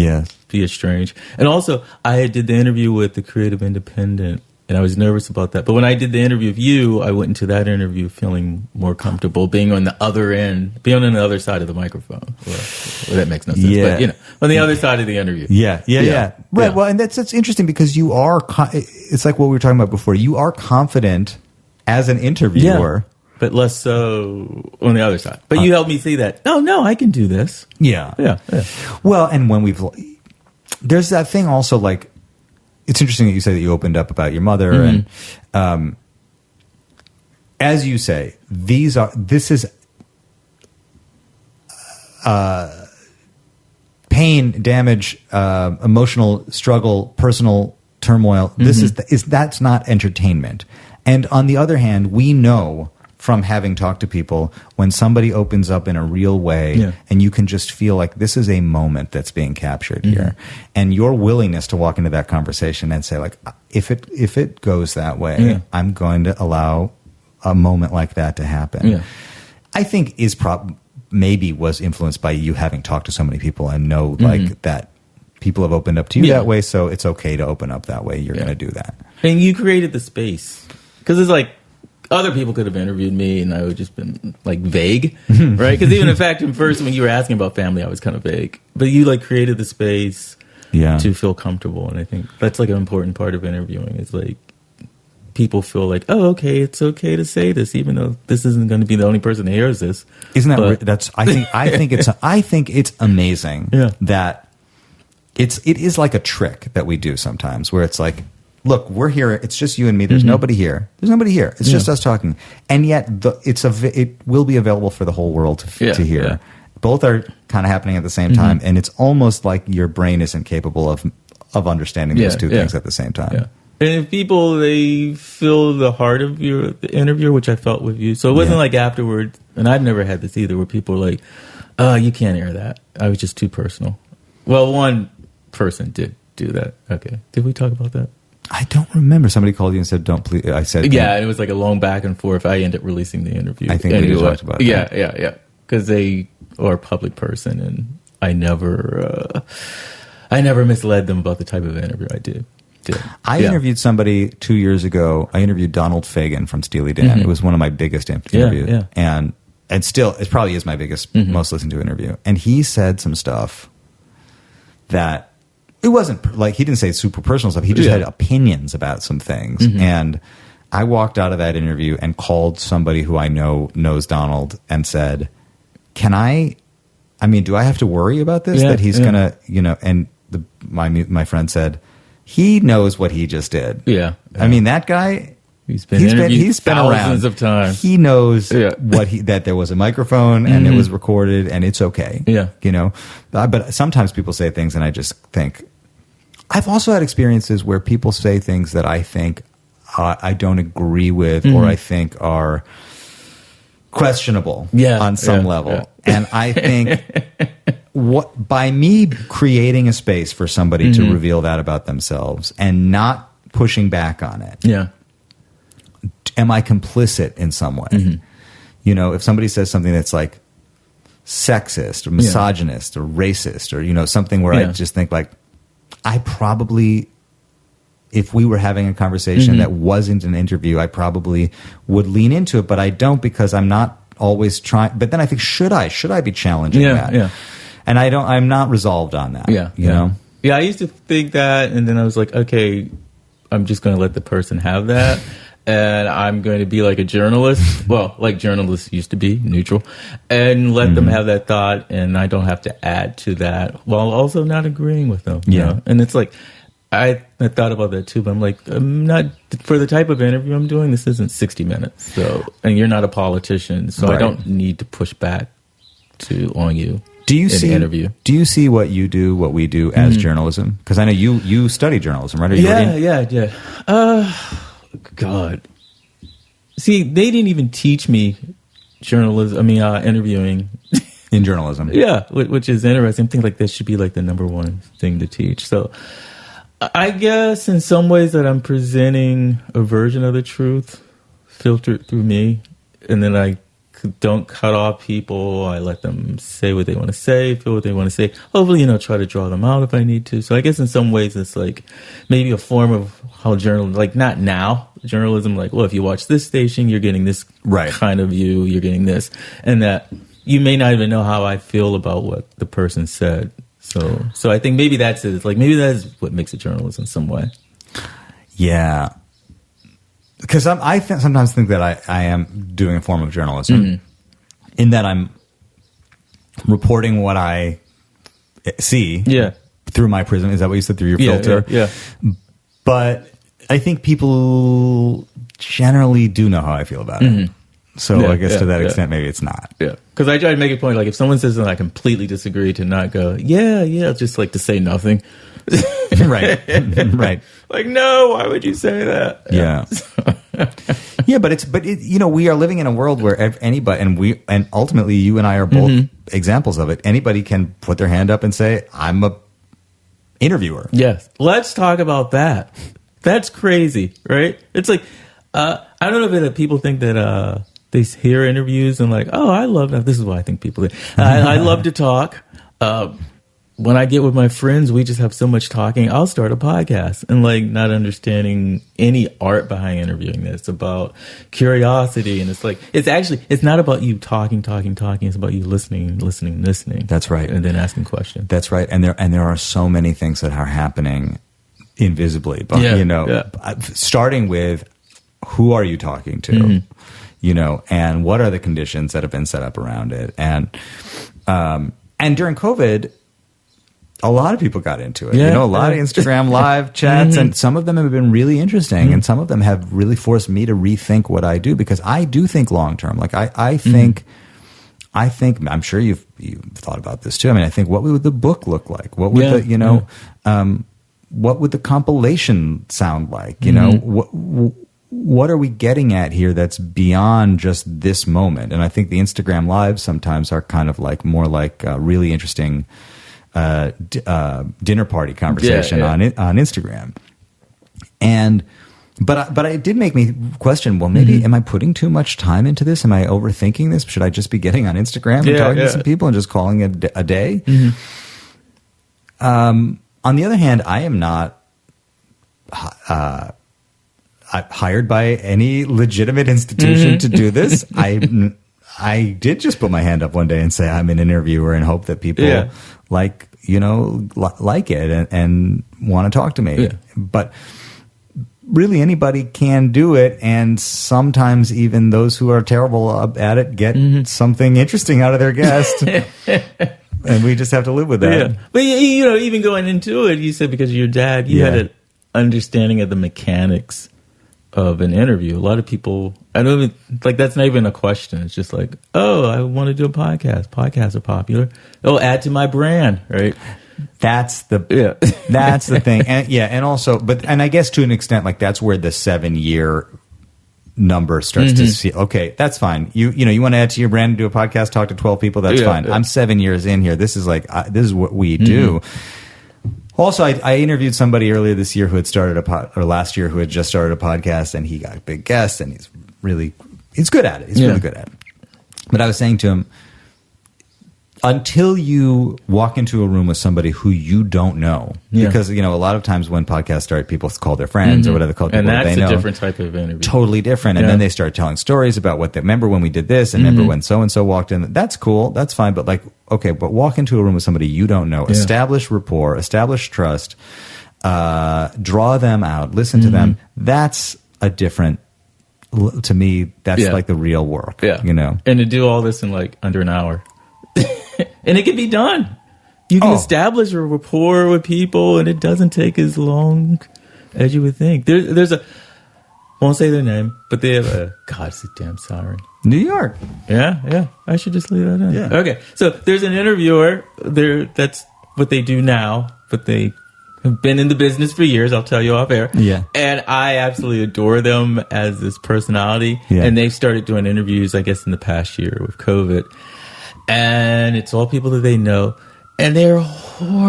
be estranged. And also, I did the interview with the Creative Independent, and I was nervous about that. But when I did the interview with you, I went into that interview feeling more comfortable being on the other end, being on the other side of the microphone. Well, that makes no sense. But, you know, on the other side of the interview.
Yeah. Right. Yeah. Well, and that's interesting because you are, it's like what we were talking about before. You are confident as an interviewer.
But less so on the other side. But you helped me see that, no, I can do this.
Yeah. Well, and when there's that thing also, like, it's interesting that you say that you opened up about your mother, and as you say, this is pain, damage, emotional struggle, personal turmoil. This that's not entertainment. And on the other hand, we know from having talked to people when somebody opens up in a real way, and you can just feel like this is a moment that's being captured here, and your willingness to walk into that conversation and say, like, if it goes that way, I'm going to allow a moment like that to happen. I think maybe was influenced by you having talked to so many people and know like that people have opened up to you that way, so it's okay to open up that way. You're going to do that,
and you created the space, because it's like, other people could have interviewed me, and I would just been like vague, right? Because even in fact, in first when you were asking about family, I was kind of vague. But you like created the space to feel comfortable, and I think that's like an important part of interviewing. Is like people feel like, oh, okay, it's okay to say this, even though this isn't going to be the only person that hears this.
Isn't that that's? I think it's amazing that it is like a trick that we do sometimes, where it's like, look, we're here. It's just you and me. There's nobody here. It's just us talking. And yet, it will be available for the whole world to hear. Yeah. Both are kind of happening at the same time, and it's almost like your brain isn't capable of understanding those two things at the same time. Yeah.
And if people, they feel the heart of the interviewer, which I felt with you. So it wasn't like afterwards, and I've never had this either, where people are like, You can't air that. I was just too personal. Well, one person did do that. Okay. Did we talk about that?
I don't remember. Somebody called you and said, "Don't please." I said,
"Yeah." It was like a long back and forth. I ended up releasing the interview.
I think we talked about that.
Yeah. Because they are a public person, and I never misled them about the type of interview I did.
I interviewed somebody 2 years ago. I interviewed Donald Fagen from Steely Dan. It was one of my biggest interviews, and still, it probably is my biggest, most listened to interview. And he said some stuff that. It wasn't like he didn't say super personal stuff. He just had opinions about some things. And I walked out of that interview and called somebody who I know knows Donald and said, do I have to worry about this? That he's going to, and my friend said, he knows what he just did. Yeah. I mean, that guy, he's been thousands of times. He knows that there was a microphone and it was recorded and it's okay. Yeah. But sometimes people say things and I just think, I've also had experiences where people say things that I think I don't agree with or I think are questionable on some level. Yeah. And I think by me creating a space for somebody to reveal that about themselves and not pushing back on it, am I complicit in some way? If somebody says something that's like sexist or misogynist or racist or, something where I just think like, I probably, if we were having a conversation that wasn't an interview, I probably would lean into it, but I don't because I'm not always trying. But then I think, should I be challenging that? Yeah. And I'm not resolved on that. You know?
Yeah, I used to think that, and then I was like, okay, I'm just going to let the person have that. And I'm going to be like a journalist, well, like journalists used to be, neutral, and let them have that thought, and I don't have to add to that while also not agreeing with them. You know? And it's like, I thought about that too, but I'm like, I'm not, for the type of interview I'm doing, this isn't 60 minutes. So, and you're not a politician, so I don't need to push back on you.
Do you see
interview?
Do you see what we do as journalism? Because I know you study journalism, right?
I did. God. See, they didn't even teach me interviewing.
In journalism.
Yeah, which is interesting. I think like this should be like the number one thing to teach. So I guess in some ways that I'm presenting a version of the truth filtered through me, and then I don't cut off people. I let them say what they want to say, feel what they want to say. Hopefully, try to draw them out if I need to. So I guess in some ways it's like maybe a form of how journalism, like not now, journalism, like, well, if you watch this station, you're getting this kind of view, you're getting this. And that you may not even know how I feel about what the person said. So I think maybe that's it. Like maybe that is what makes it journalism in some way.
Yeah. Because I sometimes think that I am doing a form of journalism in that I'm reporting what I see through my prism. Is that what you said? Through your filter? Yeah. But I think people generally do know how I feel about it. So I guess to that extent, maybe it's not. Yeah. Because
I try to make a point, like if someone says something I completely disagree, to not go, just like to say nothing.
Right.
Like, no, why would you say that?
Yeah. But we are living in a world where anybody, and ultimately you and I are both examples of it. Anybody can put their hand up and say, I'm a interviewer.
Yes. Let's talk about that. That's crazy, right? It's like, I don't know if people think that they hear interviews and like, oh, I love that. This is what I think people do. I love to talk. When I get with my friends, we just have so much talking. I'll start a podcast and like not understanding any art behind interviewing this. It's about curiosity. And it's like, it's not about you talking. It's about you listening.
That's right.
And then asking questions.
That's right. And there are so many things that are happening invisibly, but starting with who are you talking to, and what are the conditions that have been set up around it. And during COVID, a lot of people got into it. A lot of Instagram live chats, and some of them have been really interesting, and some of them have really forced me to rethink what I do, because I do think long term. Like I think I'm sure you've thought about this too. I mean, I think, what would the book look like? What would what would the compilation sound like? what are we getting at here that's beyond just this moment? And I think the Instagram lives sometimes are kind of like more like a really interesting dinner party conversation on Instagram. But it did make me question, well, maybe am I putting too much time into this? Am I overthinking this? Should I just be getting on Instagram and talking to some people and just calling it a day? On the other hand, I am not hired by any legitimate institution to do this. I did just put my hand up one day and say I'm an interviewer and hope that people like it and want to talk to me. But really anybody can do it, and sometimes even those who are terrible at it get something interesting out of their guest. And we just have to live with that.
Yeah. But even going into it, you said because of your dad, you had an understanding of the mechanics of an interview. A lot of people, I don't even, like, that's not even a question. It's just like, oh, I want to do a podcast. Podcasts are popular. Oh, add to my brand, right?
That's the thing. And also, and I guess to an extent, like, that's where the 7-year number starts to see, okay, that's fine. You want to add to your brand and do a podcast, talk to 12 people, that's fine. I'm 7 years in here. This is like, this is what we do. Also, I interviewed somebody earlier this year who had started or last year who had just started a podcast, and he got a big guest, and he's good at it. He's really good at it. But I was saying to him, until you walk into a room with somebody who you don't know, because a lot of times when podcasts start, people call their friends or whatever they call people,
and that's
they know.
a different type of interview,
totally different. And then they start telling stories about what they remember when we did this, and remember when so and so walked in. That's cool, that's fine. But like, okay, but walk into a room with somebody you don't know, establish rapport, establish trust, draw them out, listen to them. That's a different. To me, that's like the real work. And
to do all this in like under an hour. And it can be done. You can establish a rapport with people, and it doesn't take as long as you would think. There's a, won't say their name, but they have a, God, it's a damn siren.
New York.
Yeah. I should just leave that in.
Yeah.
Okay. So there's an interviewer there. That's what they do now, but they have been in the business for years. I'll tell you off air.
Yeah.
And I absolutely adore them as this personality. Yeah. And they've started doing interviews, I guess, in the past year with COVID. And it's all people that they know, and they're horrible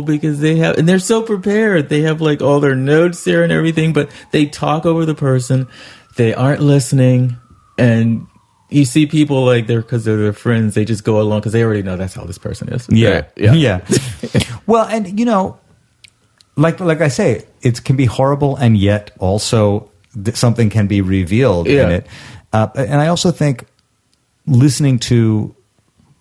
because and they're so prepared. They have like all their notes there and everything, but they talk over the person. They aren't listening, and you see people like because they're their friends. They just go along because they already know that's how this person is.
Yeah. Well, and like I say, it can be horrible, and yet also something can be revealed in it. And I also think, listening to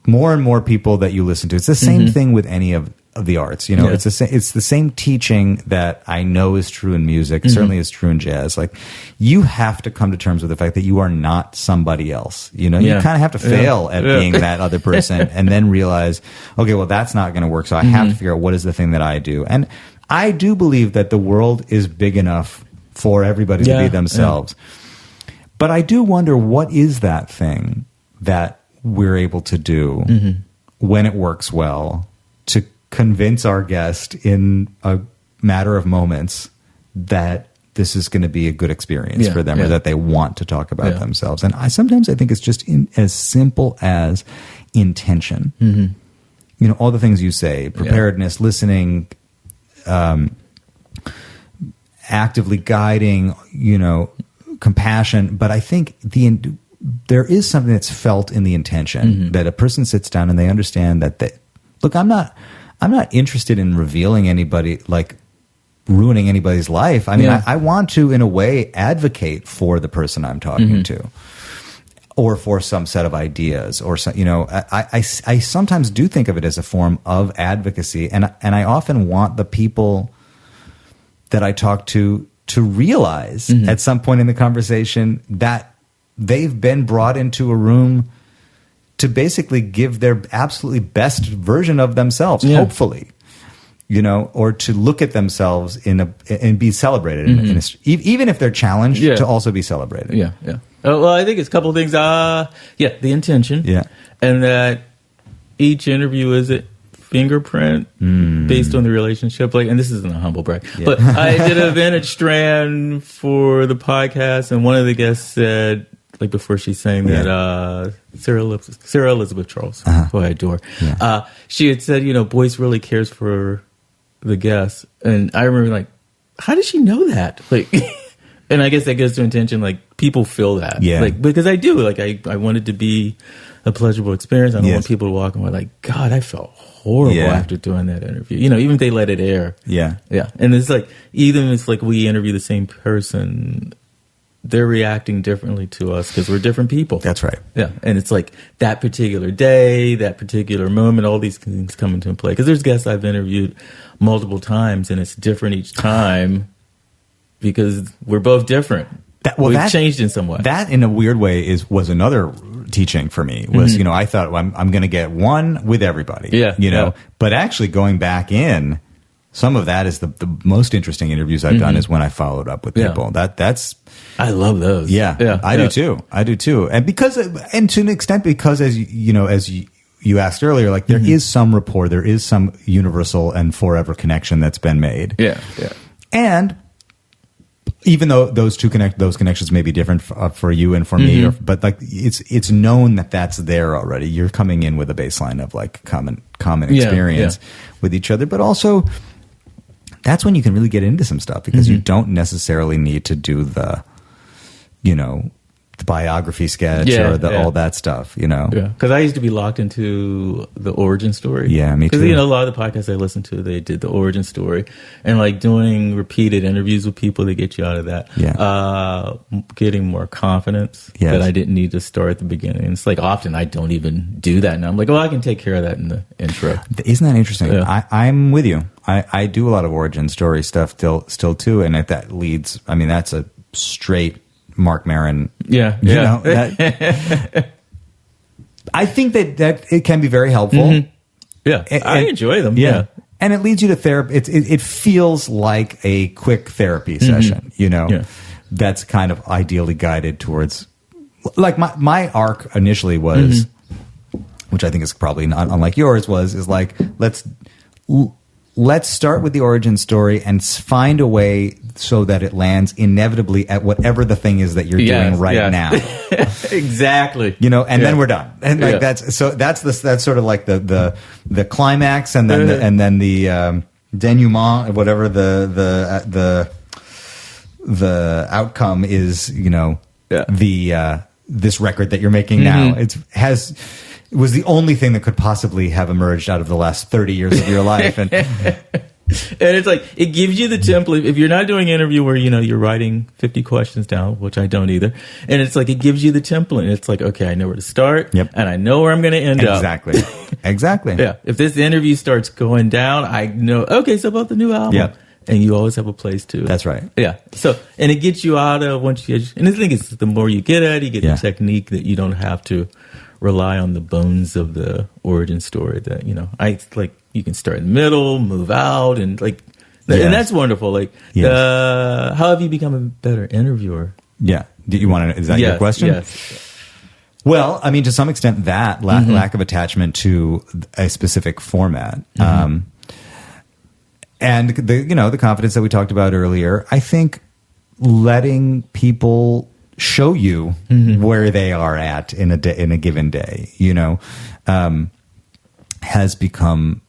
more and more people that you listen to, it's the same thing with any of the arts. It's the same teaching that I know is true in music. Certainly is true in jazz. Like, you have to come to terms with the fact that you are not somebody else. You kind of have to fail at being that other person, and then realize, okay, well, that's not going to work. So I have to figure out what is the thing that I do. And I do believe that the world is big enough for everybody to be themselves. But I do wonder, what is that thing that we're able to do when it works well to convince our guest in a matter of moments that this is going to be a good experience for them, or that they want to talk about themselves. And sometimes I think it's just as simple as intention. All the things you say, preparedness, listening, actively guiding, compassion. But I think there is something that's felt in the intention that a person sits down and they understand that look, I'm not interested in revealing anybody, like ruining anybody's life. I mean, I want to, in a way, advocate for the person I'm talking to, or for some set of ideas, or some, I sometimes do think of it as a form of advocacy, and I often want the people that I talk to realize at some point in the conversation that they've been brought into a room to basically give their absolutely best version of themselves, hopefully, or to look at themselves and be celebrated, even if they're challenged, to also be celebrated.
Well, I think it's a couple of things. The intention. And that each interview is fingerprint based on the relationship. Like, and this isn't a humble brag, but I did a vintage strand for the podcast, and one of the guests said, like before she sang that, Sarah Elizabeth Charles, who I adore, she had said, you know, Boyce really cares for the guests, and I remember like, how does she know that? Like, and I guess that goes to intention. Like, people feel that, like, because I do. Like, I want it to be a pleasurable experience. I don't want people to walk away like, God, I felt horrible after doing that interview. You know, even if they let it air. Yeah. And it's like, even if it's like we interview the same person, they're reacting differently to us because we're different people.
That's right.
Yeah. And it's like that particular day, that particular moment, all these things come into play. Because there's guests I've interviewed multiple times, and it's different each time because we're both different. We've changed in some way.
That, in a weird way, was another teaching for me. Was you know, I thought, well, I'm going to get one with everybody. You know, but actually going back in, some of that is the most interesting interviews I've done is when I followed up with people. That's
I love those.
I do too. And to an extent, because as you asked earlier, like there is some rapport, there is some universal and forever connection that's been made. And even though those connections may be different for you and for me, but like it's known that that's there already. You're coming in with a baseline of like common experience with each other, but also that's when you can really get into some stuff because you don't necessarily need to do the, you know, the biography sketch or all that stuff, you know.
Because I used to be locked into the origin story.
Me too.
Because, you know, a lot of the podcasts I listen to, they did the origin story. And, like, doing repeated interviews with people that get you out of that. Getting more confidence that I didn't need to start at the beginning. And it's like often I don't even do that. And I'm like, I can take care of that in the intro.
Isn't that interesting? I'm with you. I do a lot of origin story stuff still too. And that leads, I mean, that's a straight Mark Maron.
You
know, I think that it can be very helpful.
I enjoy them.
And it leads you to therapy. It feels like a quick therapy session, you know, that's kind of ideally guided towards, like my arc initially was, which I think is probably not unlike yours, is like, let's start with the origin story and find a way so that it lands inevitably at whatever the thing is that you're doing right now.
Exactly.
You know, and then we're done. And like that's sort of like the climax, and then the denouement, whatever the outcome is. You know, this record that you're making now. It was the only thing that could possibly have emerged out of the last 30 years of your life. And
it's like, it gives you the template. If you're not doing an interview where, you know, you're writing 50 questions down, which I don't either. And it's like, it gives you the template. And it's like, okay, I know where to start. And I know where I'm going to end up.
Exactly.
If this interview starts going down, I know, okay, so about the new album. And you always have a place to.
That's right.
So, and it gets you out of and the thing is, the more you get at it, you get the technique that you don't have to rely on the bones of the origin story that, you know, you can start in the middle, move out, and like, and that's wonderful. Like, how have you become a better interviewer?
Do you want to, is that your question?
Yes.
Well, I mean, to some extent that lack of attachment to a specific format, and the confidence that we talked about earlier, I think letting people show you where they are at in a given day, you know, has become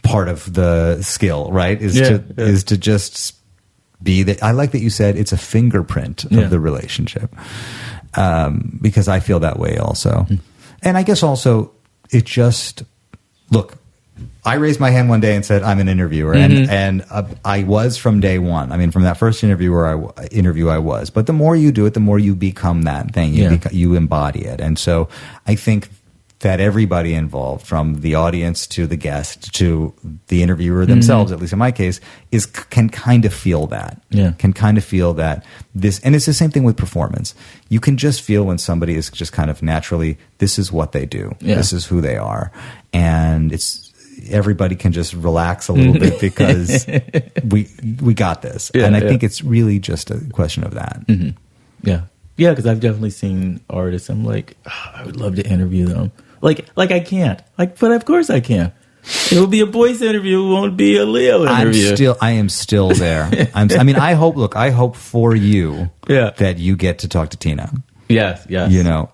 part of the skill, right? Is to just be that. I like that you said it's a fingerprint of the relationship, because I feel that way also. And I guess also it just, look, I raised my hand one day and said, I'm an interviewer. And I was from day one. I mean, from that first interview I was. But the more you do it, the more you become that thing. You embody it. And so I think that everybody involved, from the audience to the guest to the interviewer themselves, at least in my case, can kind of feel that. Can kind of feel that this, and it's the same thing with performance. You can just feel when somebody is just kind of naturally, this is what they do. This is who they are. And everybody can just relax a little bit because we got this. And I think it's really just a question of that. Yeah, because I've definitely seen artists. I'm like, I would love to interview them. Like I can't. But of course I can.
It will be a Boyce interview. It won't be a Leo interview.
I am still there. I hope for you that you get to talk to Tina.
Yes.
You know,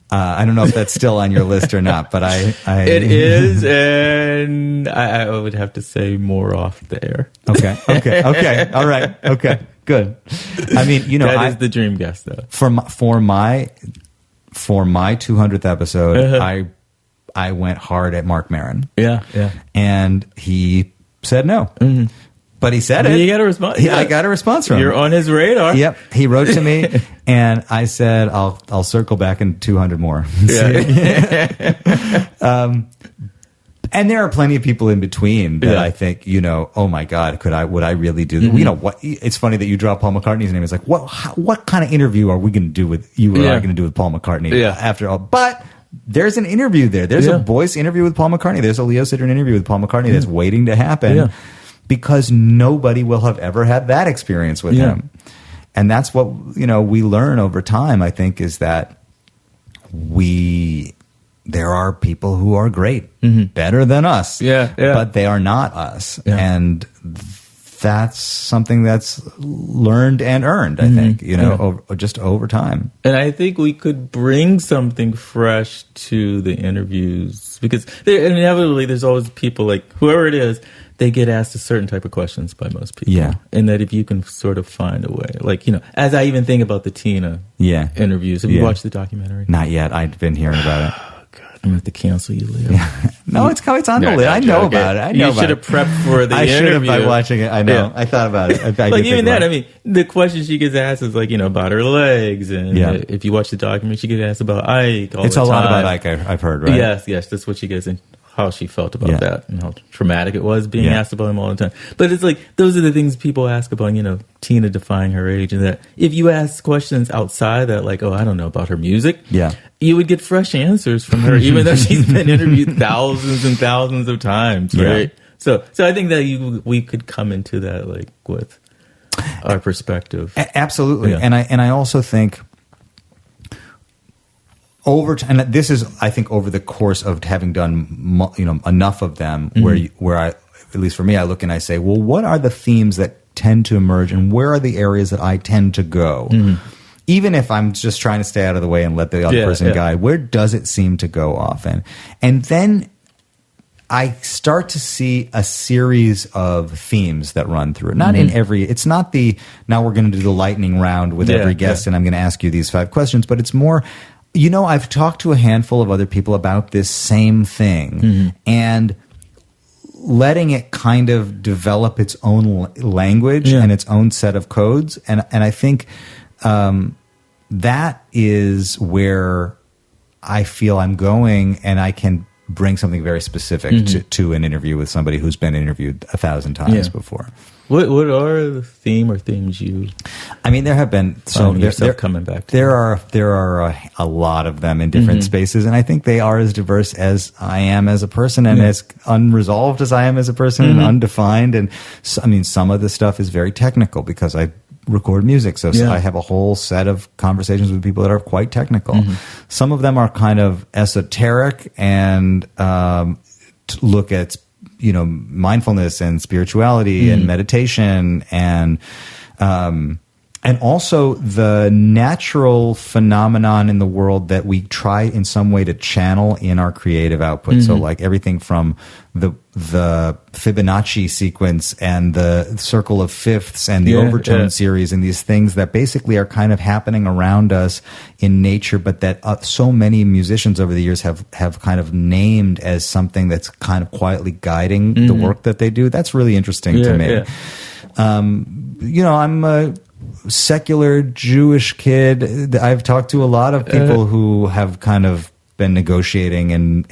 I don't know if that's still on your list or not, but
it is, and I would have to say more off the air.
Okay. All right. Okay. Good. I mean, you know,
that is the dream guest, though.
For my 200th episode, I went hard at Mark Maron.
Yeah.
And he said no. Mm-hmm. But he said it.
You got a response.
Yeah, I got a response from him.
You're on his radar.
Yep. He wrote to me, and I said, I'll circle back in 200 more. Yeah. And there are plenty of people in between that I think, you know, oh my God, would I really do that? Mm-hmm. You know what? It's funny that you drop Paul McCartney's name. It's like, what kind of interview are we going to do with you? Or are going to do with Paul McCartney? After all, but there's an interview there. There's a Boyce interview with Paul McCartney. There's a Leo Sidran interview with Paul McCartney that's waiting to happen because nobody will have ever had that experience with him. And that's what, you know, we learn over time, I think, is that there are people who are great, better than us, but they are not us. And that's something that's learned and earned, I think, you know, just over time.
And I think we could bring something fresh to the interviews because inevitably there's always people like whoever it is, they get asked a certain type of questions by most people. Yeah. And that if you can sort of find a way, like, you know, as I even think about the Tina interviews, have you watched the documentary?
Not yet. I've been hearing about it.
I'm going to have to cancel you, Leo.
No, it's on the list. I know about it.
You should have prepped for the interview.
I should have by watching it. I know. I thought about it.
Like even that, I mean, the question she gets asked is like, you know, about her legs. And if you watch the documentary, she gets asked about Ike all the time.
It's a lot about Ike, I've heard, right?
Yes. That's what she gets in. How she felt about that and how traumatic it was being asked about him all the time. But it's like, those are the things people ask about, you know, Tina defying her age. And that if you ask questions outside that, like, oh, I don't know about her music, you would get fresh answers from her, even though she's been interviewed thousands and thousands of times, right? So I think that we could come into that, like, with our perspective.
Absolutely. And I also think, and this is, I think, over the course of having done, you know, enough of them, where I, at least for me, I look and I say, well, what are the themes that tend to emerge, and where are the areas that I tend to go? Even if I'm just trying to stay out of the way and let the other person guide, where does it seem to go often? And then I start to see a series of themes that run through it. Not in every, it's not now we're going to do the lightning round with every guest and I'm going to ask you these 5 questions, but it's more, you know, I've talked to a handful of other people about this same thing and letting it kind of develop its own language and its own set of codes. And I think that is where I feel I'm going, and I can bring something very specific to an interview with somebody who's been interviewed 1,000 times before.
What are the theme or themes you?
I mean, there have been
coming back.
There are a lot of them in different spaces, and I think they are as diverse as I am as a person, and as unresolved as I am as a person, and undefined. And so, I mean, some of the stuff is very technical because I record music, so I have a whole set of conversations with people that are quite technical. Some of them are kind of esoteric and look at, you know, mindfulness and spirituality and meditation and also the natural phenomenon in the world that we try in some way to channel in our creative output. So like everything from the Fibonacci sequence and the circle of fifths and the overtone series and these things that basically are kind of happening around us in nature, but that so many musicians over the years have kind of named as something that's kind of quietly guiding the work that they do. That's really interesting to me. You know, I'm a secular Jewish kid. I've talked to a lot of people who have kind of been negotiating and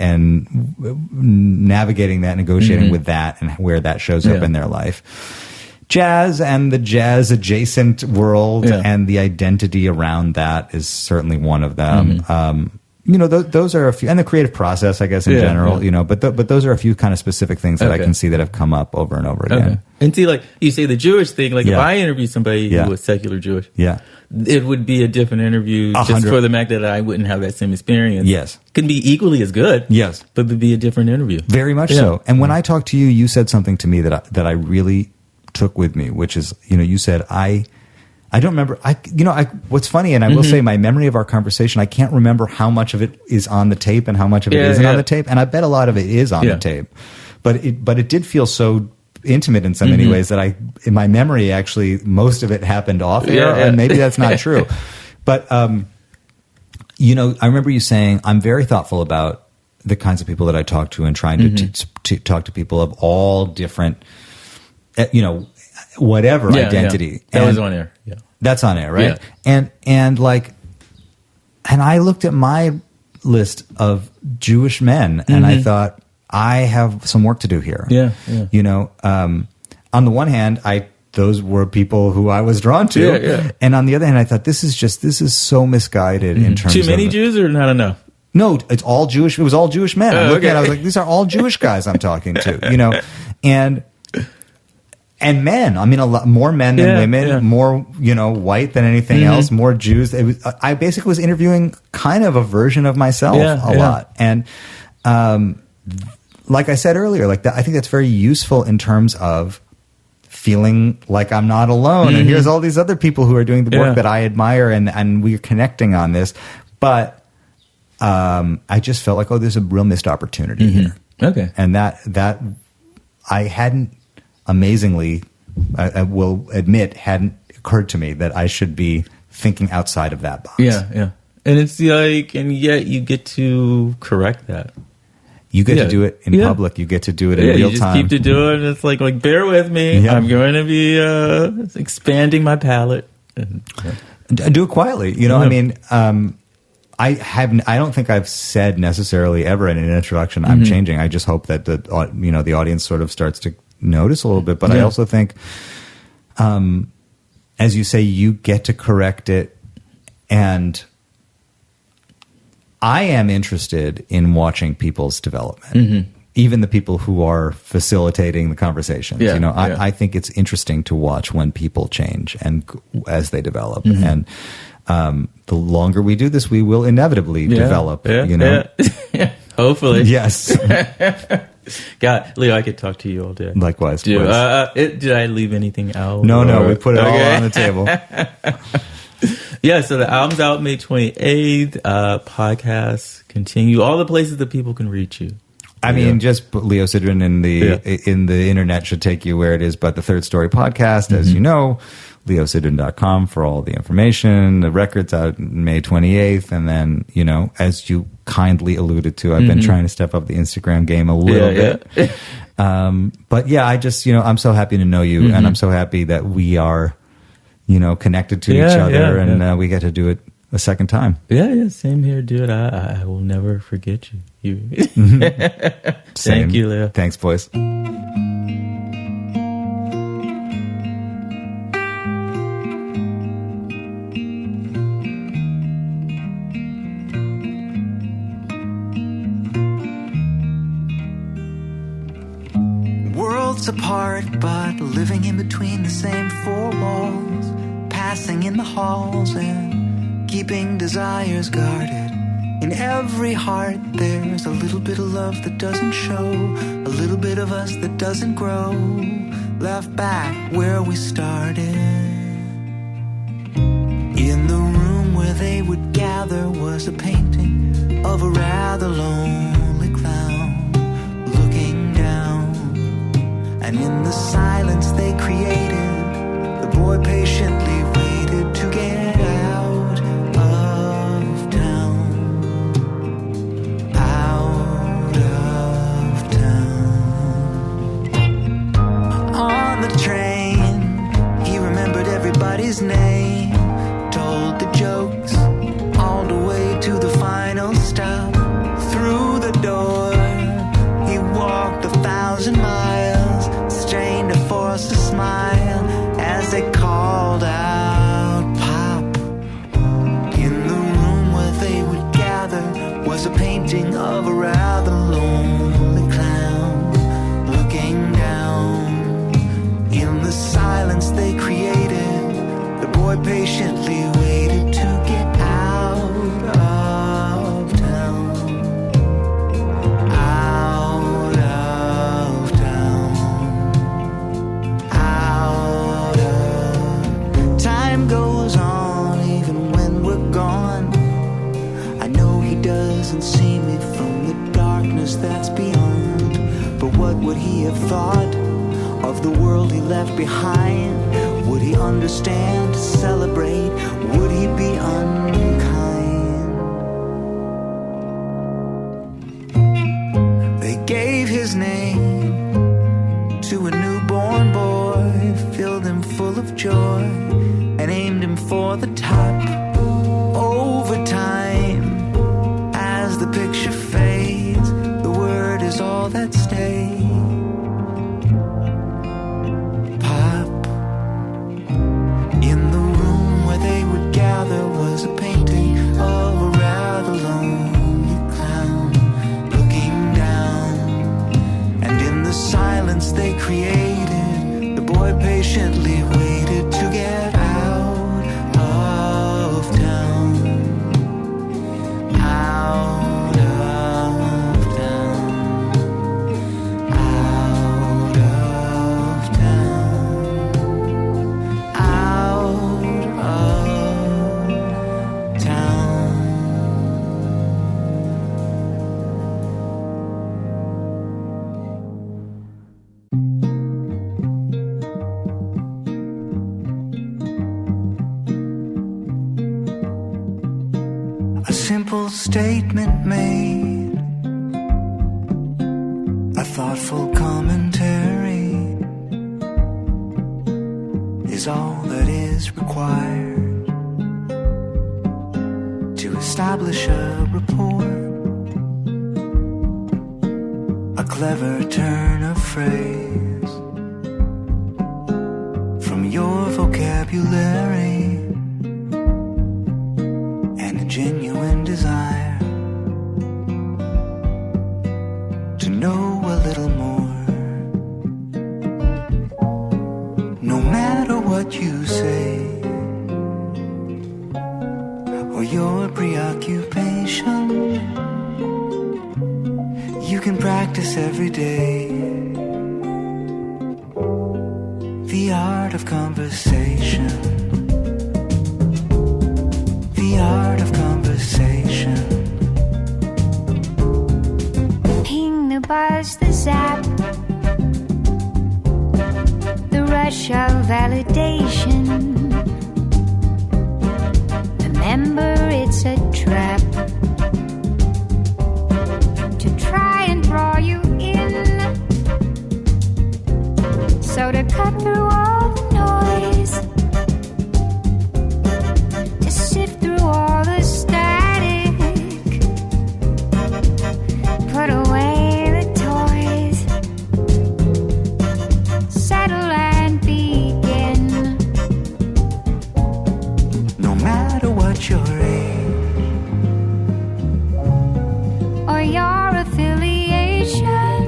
navigating that, negotiating with that and where that shows up in their life. Jazz and the jazz adjacent world and the identity around that is certainly one of them. those are a few, and the creative process, I guess, in general, but those are a few kind of specific things that I can see that have come up over and over again.
And see, like you say, the Jewish thing, like if I interview somebody who was secular Jewish, it would be a different interview just for the fact that I wouldn't have that same experience.
Yes.
It can be equally as good.
Yes.
But it would be a different interview.
Very much so. And when I talked to you, you said something to me that I really took with me, which is, you said, I don't remember. What's funny, and I will say, my memory of our conversation, I can't remember how much of it is on the tape and how much of it isn't on the tape. And I bet a lot of it is on the tape. But it did feel so intimate in so many ways that in my memory, actually, most of it happened off air, and maybe that's not true. But I remember you saying, I'm very thoughtful about the kinds of people that I talk to, and trying to talk to people of all different, whatever identity.
That was on air. Yeah.
That's on air, right? Yeah. And I looked at my list of Jewish men, and I thought, I have some work to do here.
Yeah.
On the one hand, those were people who I was drawn to, and on the other hand, I thought, this is so misguided in terms of
too many Jews or not enough.
No, it's all Jewish. It was all Jewish men. I looked at it, I was like, these are all Jewish guys I'm talking to, and men. I mean, a lot more men than women, more white than anything else, more Jews. I basically was interviewing kind of a version of myself a lot, and like I said earlier, like that, I think that's very useful in terms of feeling like I'm not alone, and here's all these other people who are doing the work that I admire, and we're connecting on this, but. I just felt like, there's a real missed opportunity here.
Okay.
And that I hadn't, amazingly, I will admit, hadn't occurred to me that I should be thinking outside of that box.
Yeah. And it's like, and yet you get to correct that.
You get to do it in public. You get to do it in real time.
You just keep to do it. It's like, bear with me. Yeah. I'm going to be expanding my palette.
Do it quietly. I mean, I don't think I've said necessarily ever in an introduction, I'm changing. I just hope that the audience sort of starts to notice a little bit. But I also think, as you say, you get to correct it. And I am interested in watching people's development, even the people who are facilitating the conversations. I think it's interesting to watch when people change and as they develop. And the longer we do this, we will inevitably develop,
Hopefully.
Yes.
God, Leo, I could talk to you all day.
Likewise.
Did I leave anything out?
No, we put it all on the table.
So the album's out May 28th. Podcasts continue. All the places that people can reach you.
I mean, just put Leo Sidran in the internet should take you where it is. But the Third Story podcast, as you know, leosidran.com for all the information. The record's out May 28th. And then, as you kindly alluded to, I've been trying to step up the Instagram game a little bit. But I just, I'm so happy to know you. And I'm so happy that we are, connected to each other. And we get to do it a second time.
Same here, dude. I will never forget you.
Thank
you, Leo.
Thanks, boys.
Worlds apart, but living in between the same four walls, passing in the halls and keeping desires guarded. In every heart there's a little bit of love that doesn't show, a little bit of us that doesn't grow, left back where we started. In the room where they would gather was a painting of a rather lonely clown looking down, and in the silence they created, the boy patiently waited to get out of town. Out of town. On the train, he remembered everybody's name, told the jokes all the way to the final stop. Through the door, he walked 1,000 miles, strained to force a smile as they called out Pop. In the room where they would gather boy patiently waited to get out of town. Out of town. Out of. Time goes on even when we're gone. I know he doesn't see me from the darkness that's beyond. But what would he have thought of the world he left behind? Would he understand, celebrate? Would he be unkind? They gave his name to a newborn boy, filled him full of joy, and aimed him for the top. Over time, as the picture fades, the word is all that stays. There was a painting of a rather lonely clown looking down, and in the silence they created, the boy patiently waited to get out of town. Out of town. Out of town. Out of simple statement made, a thoughtful commentary is all that is required to establish a rapport. A clever turn of phrase from your vocabulary, genuine desire to know a little more. No matter what you say or your preoccupation, you can practice every day the art of conversation. The art of conversation.
Ping, the buzz, the zap, the rush of validation. Remember, it's a trap to try and draw you in. So to cut through all the noise, sift through all the static, put away the toys, settle and begin.
No matter what your age
or your affiliation,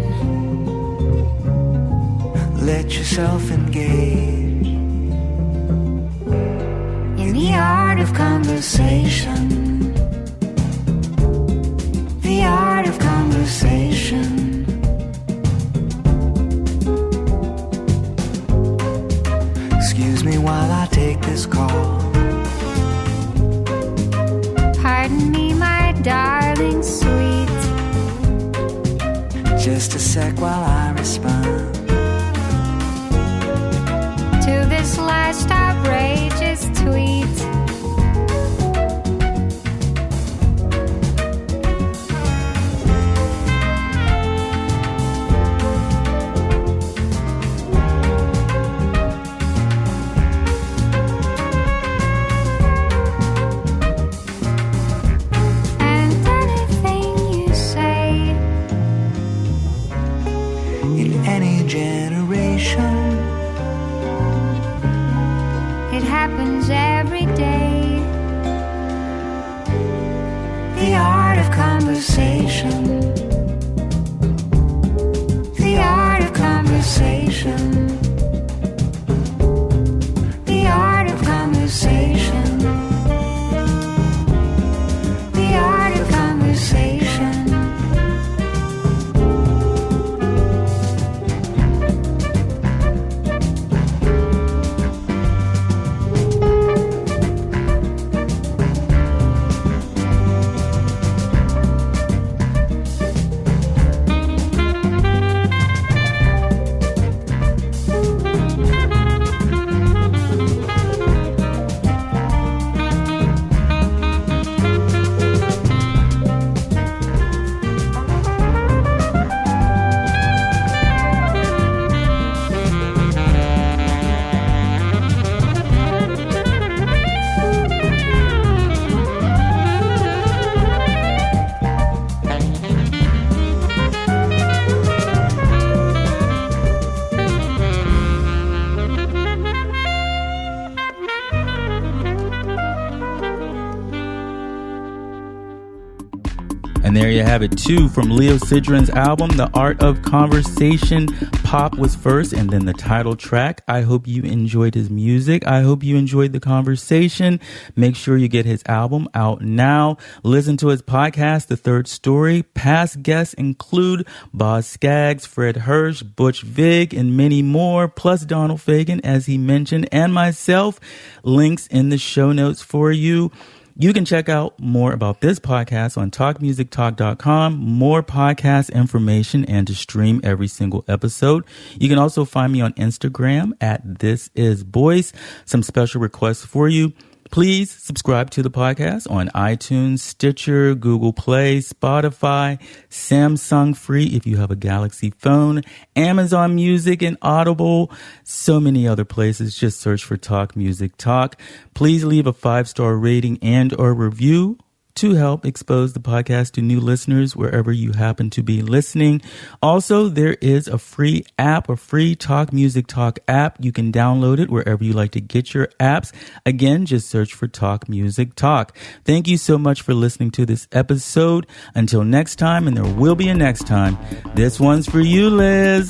let yourself engage in the art of conversation. The art of conversation. Excuse me while I take this call.
Pardon me, my darling sweet.
Just a sec while I respond
to this last outrageous tweet. happens every day. The art of conversation. The art of conversation. The art of conversation.
And there you have it, too, from Leo Sidran's album, The Art of Conversation. Pop was first and then the title track. I hope you enjoyed his music. I hope you enjoyed the conversation. Make sure you get his album out now. Listen to his podcast, The Third Story. Past guests include Boz Scaggs, Fred Hirsch, Butch Vig, and many more, plus Donald Fagen, as he mentioned, and myself. Links in the show notes for you. You can check out more about this podcast on talkmusictalk.com, more podcast information, and to stream every single episode. You can also find me on Instagram at This Is Boyce. Some special requests for you. Please subscribe to the podcast on iTunes, Stitcher, Google Play, Spotify, Samsung Free if you have a Galaxy phone, Amazon Music, and Audible. So many other places. Just search for Talk Music Talk. Please leave a 5-star rating and or review to help expose the podcast to new listeners wherever you happen to be listening. Also, there is a free app, a free Talk Music Talk app. You can download it wherever you like to get your apps. Again, just search for Talk Music Talk. Thank you so much for listening to this episode. Until next time, and there will be a next time, this one's for you, Liz.